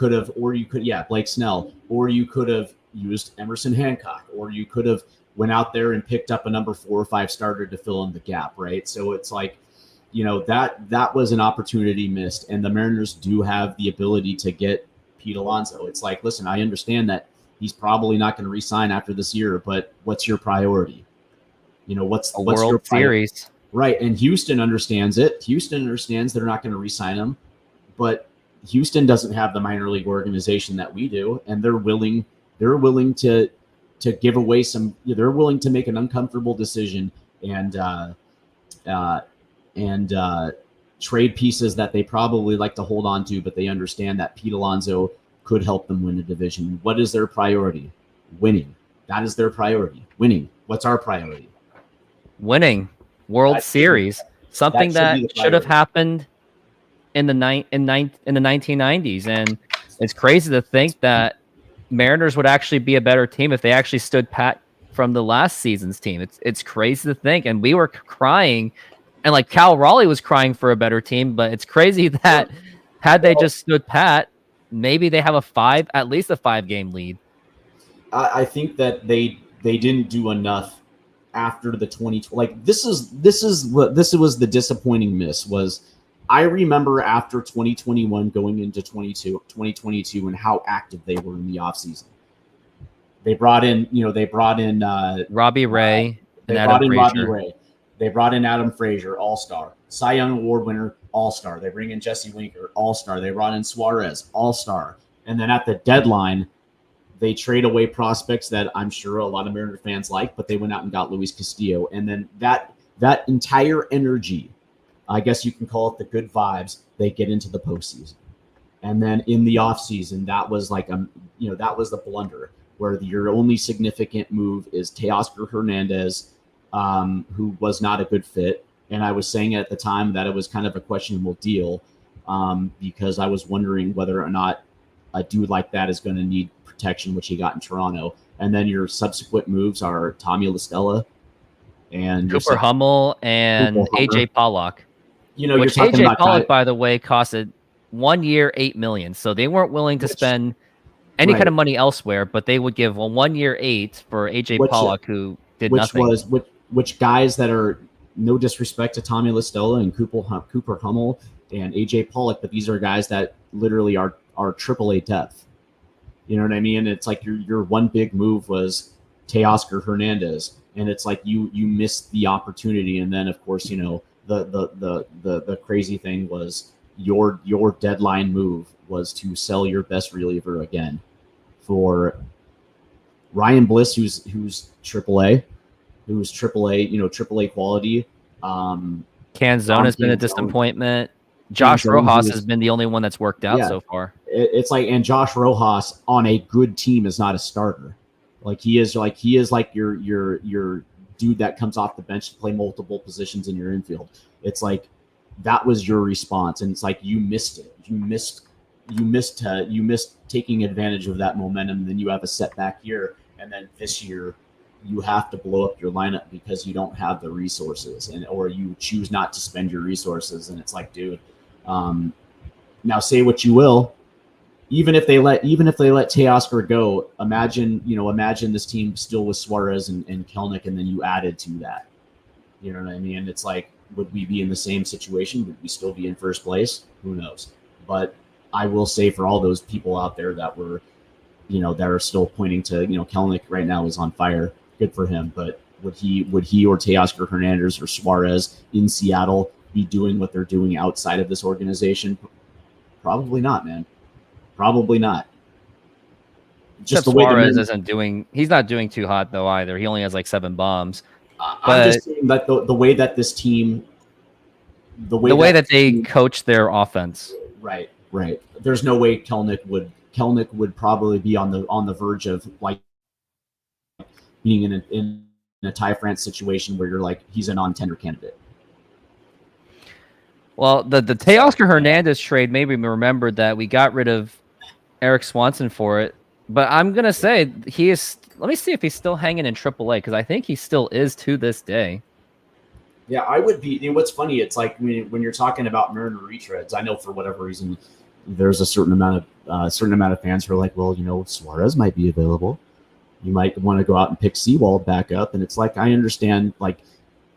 could have used Emerson Hancock, or you could have went out there and picked up a number 4 or 5 starter to fill in the gap, right? So it's like, that was an opportunity missed, and the Mariners do have the ability to get Pete Alonso. It's like, listen, I understand that he's probably not going to re-sign after this year, but what's your priority? What's World Series? Right, and Houston understands it. Houston understands they're not going to re-sign him, but Houston doesn't have the minor league organization that we do, and they're willing to give away they're willing to make an uncomfortable decision and trade pieces that they probably like to hold on to, but they understand that Pete Alonso could help them win a division. What is their priority? Winning. That is their priority. Winning. What's our priority? Winning. World Series. Something that should have happened in the 1990s. And it's crazy to think that Mariners would actually be a better team if they actually stood pat from the last season's team. It's crazy to think. And we were crying, and like Cal Raleigh was crying for a better team, but it's crazy that had they just stood pat, maybe they have at least a 5-game lead. I think that they didn't do enough after the 2020. Like this was the disappointing miss. Was I remember after 2021 going into 2022 and how active they were in the offseason. They brought in Robbie Ray and Adam Frazier. They brought in Adam Frazier, all-star. Cy Young Award winner, all-star. They bring in Jesse Winker, all-star. They brought in Suarez, all-star. And then at the deadline, they trade away prospects that I'm sure a lot of Mariner fans like, but they went out and got Luis Castillo. And then that entire energy, I guess you can call it the good vibes, they get into the postseason. And then in the offseason, that was like that was the blunder where your only significant move is Teoscar Hernandez, who was not a good fit. And I was saying at the time that it was kind of a questionable deal because I was wondering whether or not a dude like that is going to need protection, which he got in Toronto. And then your subsequent moves are Tommy LaStella and Cooper Hummel and AJ Pollock. You're which talking AJ about Pollock, by the way, costed 1 year, $8 million. So they weren't willing to spend any kind of money elsewhere, but they would give 1 year, 8 for AJ Pollock, who did nothing. Which guys that are, no disrespect to Tommy LaStella and Cooper Hummel and AJ Pollock, but these are guys that literally are AAA depth. You know what I mean? And it's like your one big move was Teoscar Hernandez, and it's like you missed the opportunity. And then of course the crazy thing was your deadline move was to sell your best reliever again for Ryan Bliss, who's AAA, AAA quality. Canzone's been a disappointment. Josh Rojas has been the only one that's worked out so far. It's like, and Josh Rojas on a good team is not a starter. He is like your dude that comes off the bench to play multiple positions in your infield. It's like that was your response, and it's like you missed it. You missed taking advantage of that momentum. And then you have a setback here, and then this year you have to blow up your lineup because you don't have the resources, or you choose not to spend your resources. And it's like, dude, now say what you will. Even if they let Teoscar go, imagine this team still with Suarez and Kelenic, and then you added to that. You know what I mean? It's like, would we be in the same situation? Would we still be in first place? Who knows? But I will say, for all those people out there that were, that are still pointing to, Kelenic right now is on fire. Good for him. But would he or Teoscar Hernandez or Suarez in Seattle be doing what they're doing outside of this organization? Probably not, man. Probably not. Just the way Suarez isn't doing. He's not doing too hot though either. He only has like 7 bombs. I'm just saying that the way that this team, the way that they coach their offense. Right. There's no way Kelenic would probably be on the verge of like being in a Ty France situation where you're like, he's a non-tender candidate. Well, the Teoscar Hernandez trade made me remember that we got rid of Eric Swanson for it. But I'm going to say he is. Let me see if he's still hanging in AAA, because I think he still is to this day. Yeah, I would be. What's funny, it's like when you're talking about Mariner retreads, I know for whatever reason there's a certain amount of fans who are like, well, Suarez might be available. You might want to go out and pick Seawald back up. And it's like, I understand, like,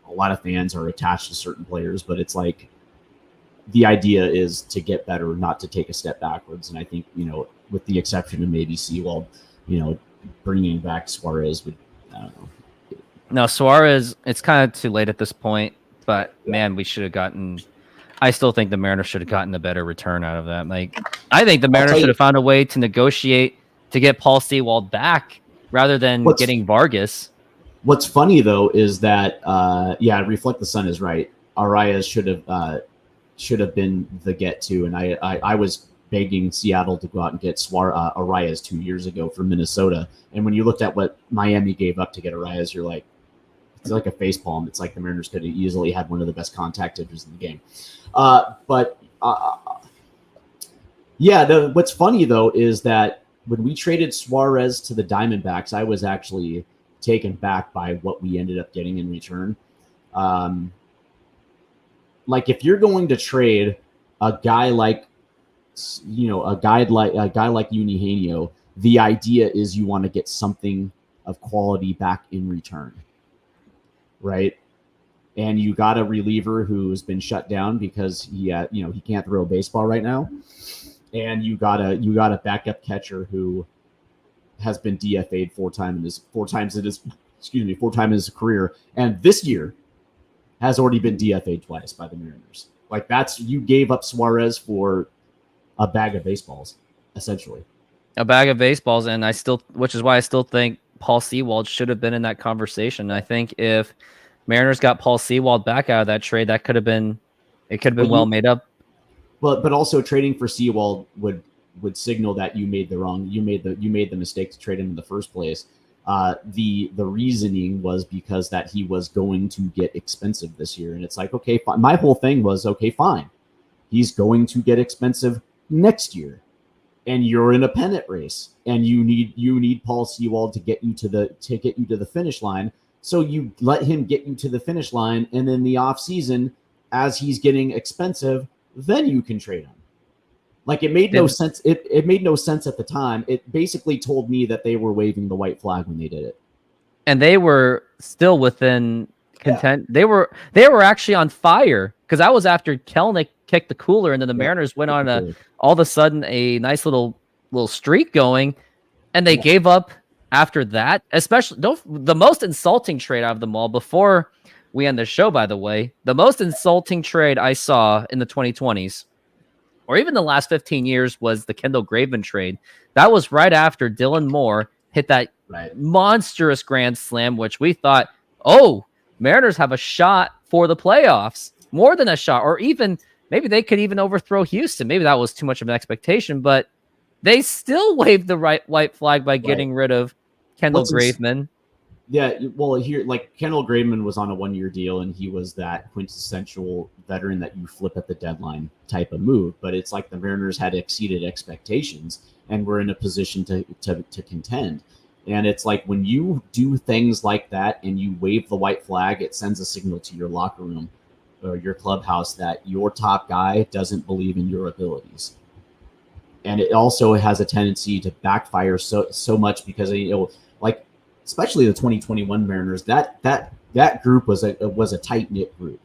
a lot of fans are attached to certain players, but it's like, the idea is to get better, not to take a step backwards. And I think, with the exception of maybe Seawald, bringing back Suarez would, I don't know. No, Suarez, it's kind of too late at this point, but man, we should have gotten, I still think the Mariners should have gotten a better return out of that. Like, I think the Mariners should have found a way to negotiate to get Paul Sewald back rather than getting Vargas. What's funny though is that, Reflect the Sun is right. Arias should have been the get to, and I was begging Seattle to go out and get Arias 2 years ago from Minnesota. And when you looked at what Miami gave up to get Arias, you're like, it's like a facepalm. It's like the Mariners could have easily had one of the best contact hitters in the game. What's funny though is that when we traded Suarez to the Diamondbacks, I was actually taken back by what we ended up getting in return. Like, if you're going to trade a guy like Eugenio, the idea is you want to get something of quality back in return, right? And you got a reliever who's been shut down because he can't throw a baseball right now, and you got a backup catcher who has been DFA'd four times in his career, and this year has already been DFA'd twice by the Mariners. Like, you gave up Suarez for a bag of baseballs, essentially. A bag of baseballs, and which is why I still think Paul Sewald should have been in that conversation. I think if Mariners got Paul Sewald back out of that trade, it could have been well made up. but also trading for Seawald would signal that you made the mistake to trade him in the first place. The reasoning was because that he was going to get expensive this year, and it's like, okay, fine. My whole thing was, okay, fine, he's going to get expensive next year, and you're in a pennant race, and you need Paul Seawald to get you to the finish line. So you let him get you to the finish line, and in the off season, as he's getting expensive, then you can trade him. Like, it made no sense. It made no sense at the time. It basically told me that they were waving the white flag when they did it. And they were still within content. Yeah. They were actually on fire, because that was after Kelnick kicked the cooler, and then the Mariners went on all of a sudden a nice little streak going, and they gave up after that. Especially the most insulting trade out of them all, before we end the show, by the way, the most insulting trade I saw in the 2020s, or even the last 15 years, was the Kendall Graveman trade. That was right after Dylan Moore hit that monstrous grand slam, which we thought, oh, Mariners have a shot for the playoffs, more than a shot, or even maybe they could even overthrow Houston. Maybe that was too much of an expectation, but they still waved the white flag by getting rid of Kendall Graveman. Yeah, well, here, like, Kendall Graveman was on a 1-year deal, and he was that quintessential veteran that you flip at the deadline type of move. But it's like the Mariners had exceeded expectations and were in a position to contend. And it's like, when you do things like that and you wave the white flag, it sends a signal to your locker room or your clubhouse that your top guy doesn't believe in your abilities. And it also has a tendency to backfire so much, because, you know, like, especially the 2021 Mariners, that group was a tight-knit group,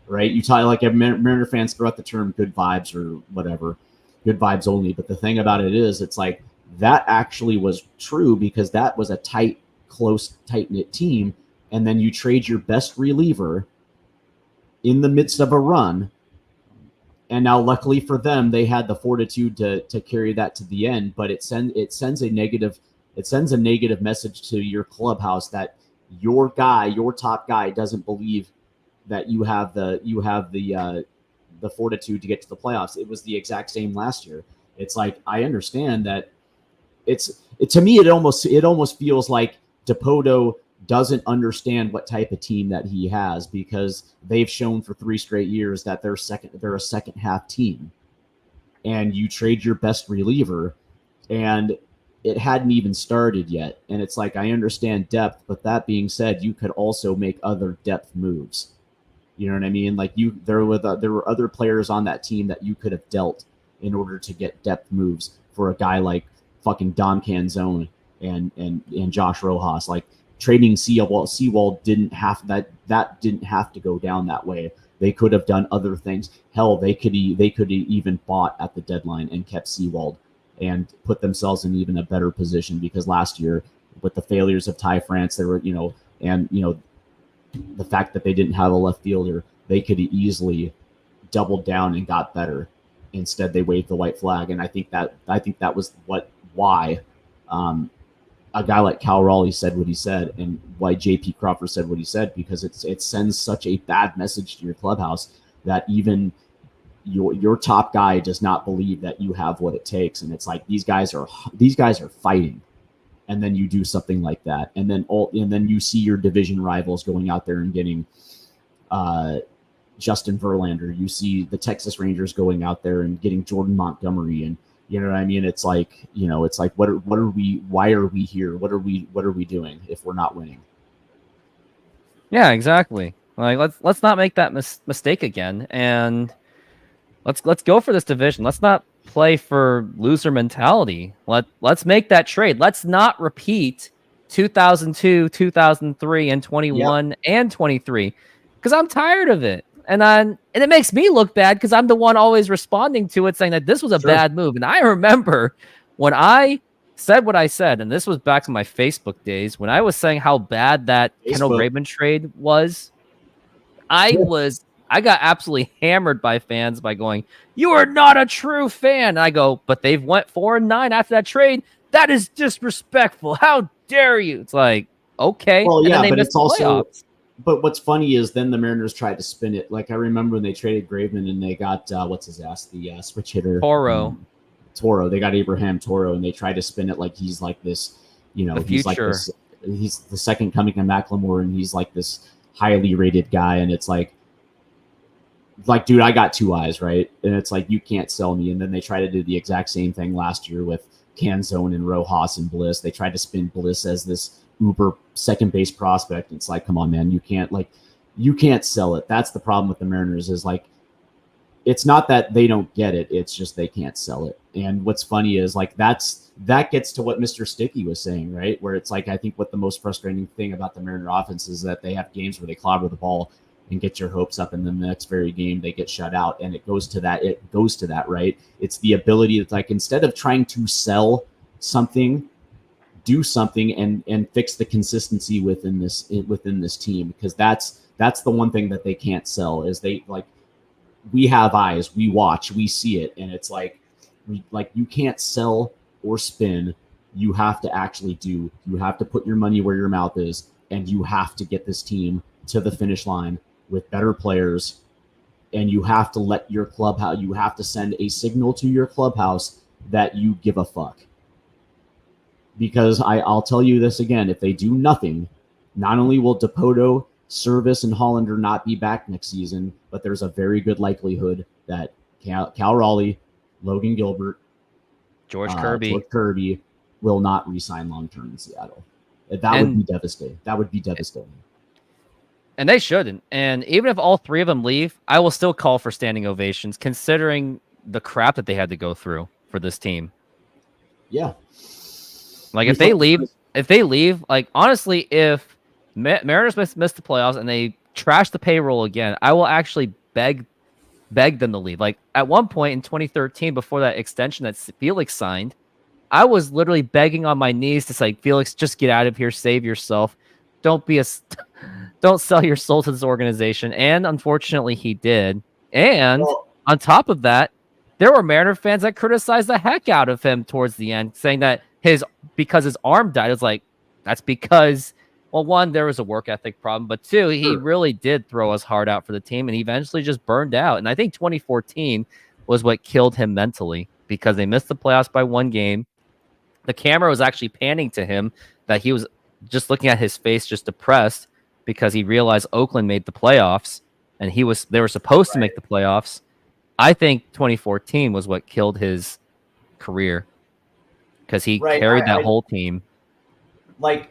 right? You tell, like, Mariner fans throw out the term good vibes or whatever, good vibes only. But the thing about it is, it's like, that actually was true, because that was a close, tight-knit team. And then you trade your best reliever in the midst of a run. And now, luckily for them, they had the fortitude to carry that to the end. But it sends a negative message to your clubhouse that your top guy doesn't believe that you have the fortitude to get to the playoffs. It was the exact same last year. It's like, I understand that to me, it almost feels like Dipoto doesn't understand what type of team that he has, because they've shown for 3 straight years that they're a second half team, and you trade your best reliever, and it hadn't even started yet. And it's like, I understand depth, but that being said, you could also make other depth moves. You know what I mean? Like, there were other players on that team that you could have dealt in order to get depth moves for a guy like fucking Dom Canzone and Josh Rojas. Like, trading Seawald didn't have didn't have to go down that way. They could have done other things. Hell, they could even bought at the deadline and kept Seawald and put themselves in even a better position, because last year, with the failures of Ty France, there were, the fact that they didn't have a left fielder, they could have easily doubled down and got better. Instead, they waved the white flag, and I think that was why a guy like Cal Raleigh said what he said, and why J.P. Crawford said what he said, because it sends such a bad message to your clubhouse that even your top guy does not believe that you have what it takes. And it's like, these guys are fighting, and then you do something like that, and then you see your division rivals going out there and getting Justin Verlander. You see the Texas Rangers going out there and getting Jordan Montgomery, and you know what I mean? It's like, why are we here? What are we doing if we're not winning? Yeah, exactly. Like, let's not make that mistake again, and let's go for this division. Let's not play for loser mentality. Let's make that trade. Let's not repeat 2002, 2003, and 21 and 23, because I'm tired of it. And it makes me look bad, because I'm the one always responding to it, saying that this was a bad move. And I remember when I said what I said, and this was back in my Facebook days, when I was saying how bad that Kendall Graveman trade was, I got absolutely hammered by fans by going, "You are not a true fan." And I go, "But they've went 4-9 after that trade. That is disrespectful. How dare you?" It's like, okay. Well, yeah, but it's also, but what's funny is then the Mariners tried to spin it. Like I remember when they traded Graveman and they got what's his ass, the switch hitter Toro. They got Abraham Toro, and they tried to spin it like he's like this, he's like this. He's the second coming of Macklemore, and he's like this highly rated guy. And it's like, dude, I got 2 eyes, right? And it's like, you can't sell me. And then they tried to do the exact same thing last year with Canzone and Rojas and Bliss. They tried to spin Bliss as this uber second base prospect. It's like, come on, man, you can't sell it. That's the problem with the Mariners is like, it's not that they don't get it. It's just they can't sell it. And what's funny is like that gets to what Mr. Sticky was saying, right? Where it's like, I think what the most frustrating thing about the Mariner offense is that they have games where they clobber the ball and get your hopes up, and then the next very game they get shut out. And it goes to that, right? It's the ability to, like, instead of trying to sell something, do something and fix the consistency within this team, because that's the one thing that they can't sell is they like, we have eyes, we watch, we see it, and it's like you can't sell or spin. You have to actually do. You have to put your money where your mouth is, and you have to get this team to the finish line with better players, and you have to let your clubhouse. You have to send a signal to your clubhouse that you give a fuck. Because I'll tell you this again: if they do nothing, not only will Dipoto, Service, and Hollander not be back next season, but there's a very good likelihood that Cal Raleigh, Logan Gilbert, George Kirby will not re-sign long-term in Seattle. Would be devastating. That would be devastating. And they shouldn't. And even if all 3 of them leave, I will still call for standing ovations, considering the crap that they had to go through for this team. Yeah. Like if they leave, like honestly, if Mariners miss the playoffs and they trash the payroll again, I will actually beg them to leave. Like at one point in 2013, before that extension that Felix signed, I was literally begging on my knees to say, Felix, just get out of here, save yourself. Don't sell your soul to this organization. And unfortunately, he did. And on top of that, there were Mariner fans that criticized the heck out of him towards the end, saying that because his arm died. It's like, that's because, well, one, there was a work ethic problem, but 2, he really did throw his heart out for the team, and he eventually just burned out. And I think 2014 was what killed him mentally, because they missed the playoffs by 1 game. The camera was actually panning to him that he was just looking at his face, just depressed, because he realized Oakland made the playoffs and they were supposed to make the playoffs. I think 2014 was what killed his career, because he carried that whole team. Like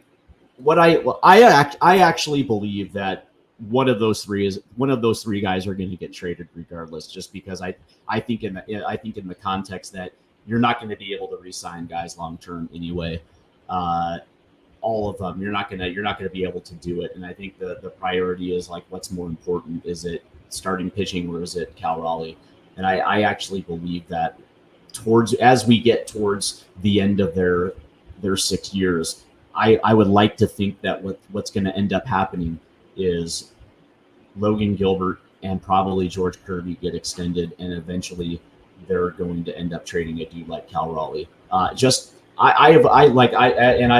I actually believe that one of those 3 guys are going to get traded regardless, just because I think in the context that you're not going to be able to re-sign guys long term anyway. All of them, you're not gonna be able to do it. And I think the priority is like, what's more important? Is it starting pitching or is it Cal Raleigh? And I actually believe that as we get towards the end of their 6 years, I would like to think that what's going to end up happening is Logan Gilbert and probably George Kirby get extended, and eventually they're going to end up trading a dude like Cal Raleigh. I've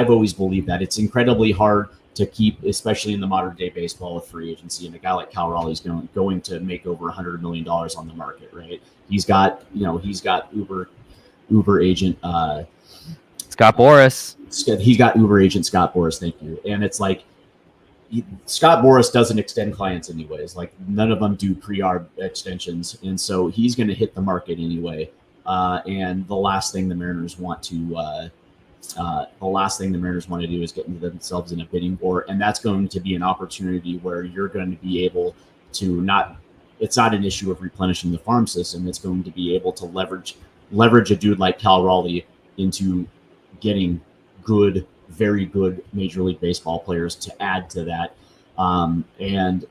always believed that it's incredibly hard to keep, especially in the modern day baseball with free agency. And a guy like Cal Raleigh is going to make over $100 million on the market, right? He's got Uber agent Scott Boras. He's got Uber agent Scott Boras. Thank you. And it's like, Scott Boras doesn't extend clients anyways. Like none of them do pre-arb extensions, and so he's going to hit the market anyway. And the last thing the Mariners want to do is get into themselves in a bidding war, and that's going to be an opportunity where you're going to be able to it's not an issue of replenishing the farm system. It's going to be able to leverage a dude like Cal Raleigh into getting very good Major League Baseball players to add to that. And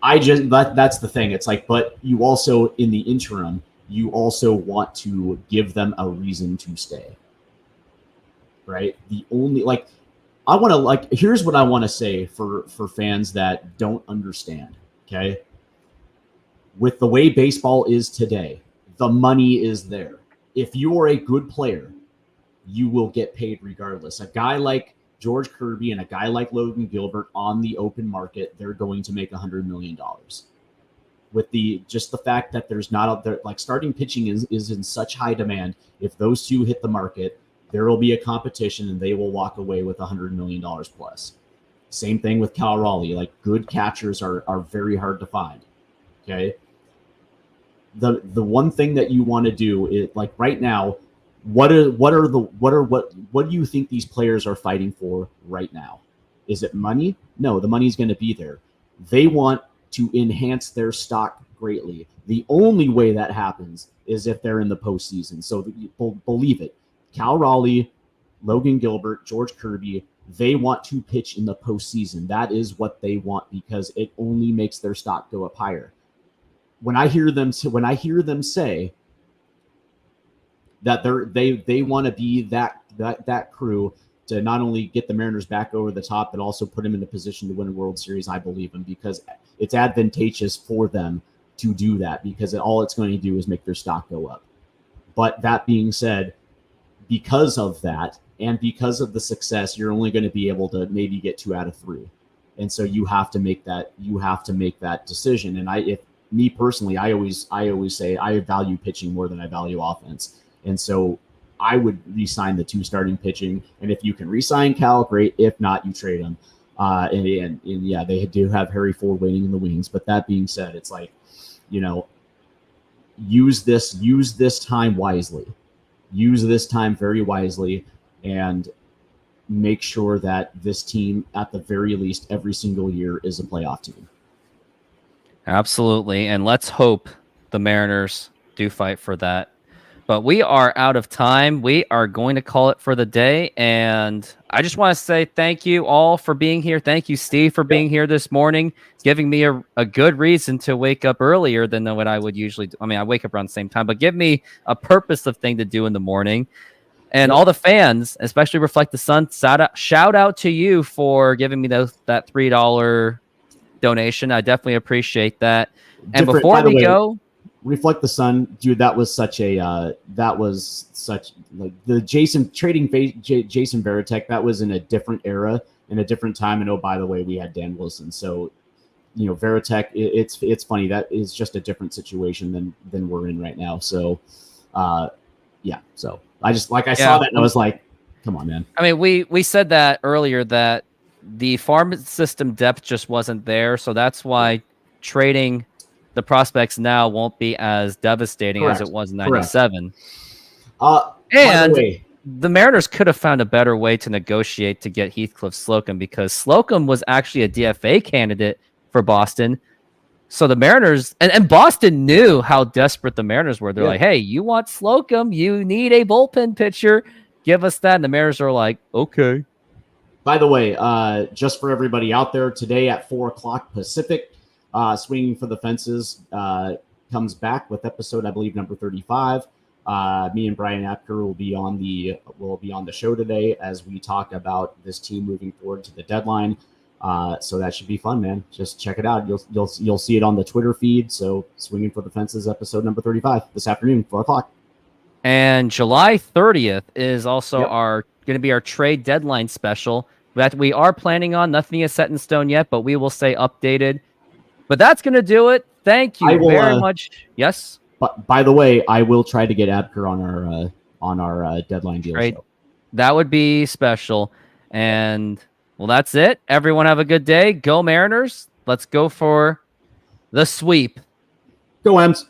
that's the thing. It's like, but you also, in the interim, you also want to give them a reason to stay, right? Here's what I want to say for fans that don't understand, okay? With the way baseball is today, the money is there. If you are a good player, you will get paid regardless. A guy like George Kirby and a guy like Logan Gilbert on the open market, they're going to make $100 million. With the fact that there's not like starting pitching is in such high demand. If those two hit the market, there will be a competition and they will walk away with $100 million plus. Same thing with Cal Raleigh. Like, good catchers are very hard to find. Okay. The one thing that you want to do is, like, right now, what do you think these players are fighting for right now? Is it money? No, the money's going to be there. They want to enhance their stock greatly. The only way that happens is if they're in the postseason. So believe it. Cal Raleigh, Logan Gilbert, George Kirby, they want to pitch in the postseason. That is what they want, because it only makes their stock go up higher. When I hear them say that they want to be that crew to not only get the Mariners back over the top, but also put them in a position to win a World Series, I believe them, because it's advantageous for them to do that, because all it's going to do is make their stock go up. But that being said, because of that and because of the success, you're only going to be able to maybe get 2 out of 3. And so you have to make that decision. And if me personally, I always say I value pitching more than I value offense. And so I would re-sign the 2 starting pitching. And if you can re-sign Cal, great. If not, you trade him. And yeah, they do have Harry Ford waiting in the wings. But that being said, it's like, use this time wisely. Use this time very wisely, and make sure that this team, at the very least, every single year is a playoff team. Absolutely. And let's hope the Mariners do fight for that. But we are out of time. We are going to call it for the day. And I just want to say thank you all for being here. Thank you, Steve, for being here this morning. It's giving me a good reason to wake up earlier than what I would usually do. I mean, I wake up around the same time, but give me a purposive thing to do in the morning. And all the fans, especially Reflect the Sun, shout out to you for giving me that $3 donation. I definitely appreciate that. And before we go, Reflect the Sun, dude, that was such like the Jason Varitek. That was in a different era, in a different time. And oh, by the way, we had Dan Wilson. So, Varitek, it's funny. That is just a different situation than we're in right now. So, yeah. So I just, saw that and I was like, come on, man. I mean, we said that earlier, that the farm system depth just wasn't there. So that's why trading the prospects now won't be as devastating as it was in 97. And the Mariners could have found a better way to negotiate to get Heathcliff Slocum, because Slocum was actually a DFA candidate for Boston. So the Mariners and Boston knew how desperate the Mariners were. They're like, hey, you want Slocum? You need a bullpen pitcher. Give us that. And the Mariners are like, okay. By the way, just for everybody out there, today at 4:00 Pacific, Swinging for the Fences comes back with episode, I believe, number 35. Me and Brian Apker will be on the show today as we talk about this team moving forward to the deadline. So that should be fun, man. Just check it out. You'll see it on the Twitter feed. So Swinging for the Fences episode number 35 this afternoon, 4:00. And July 30th is also going to be our trade deadline special that we are planning on. Nothing is set in stone yet, but we will stay updated. But that's going to do it. Thank you very much. Yes. But by the way, I will try to get Abker on our deadline deal. Right. That would be special. And well, that's it. Everyone have a good day. Go Mariners. Let's go for the sweep. Go Ems.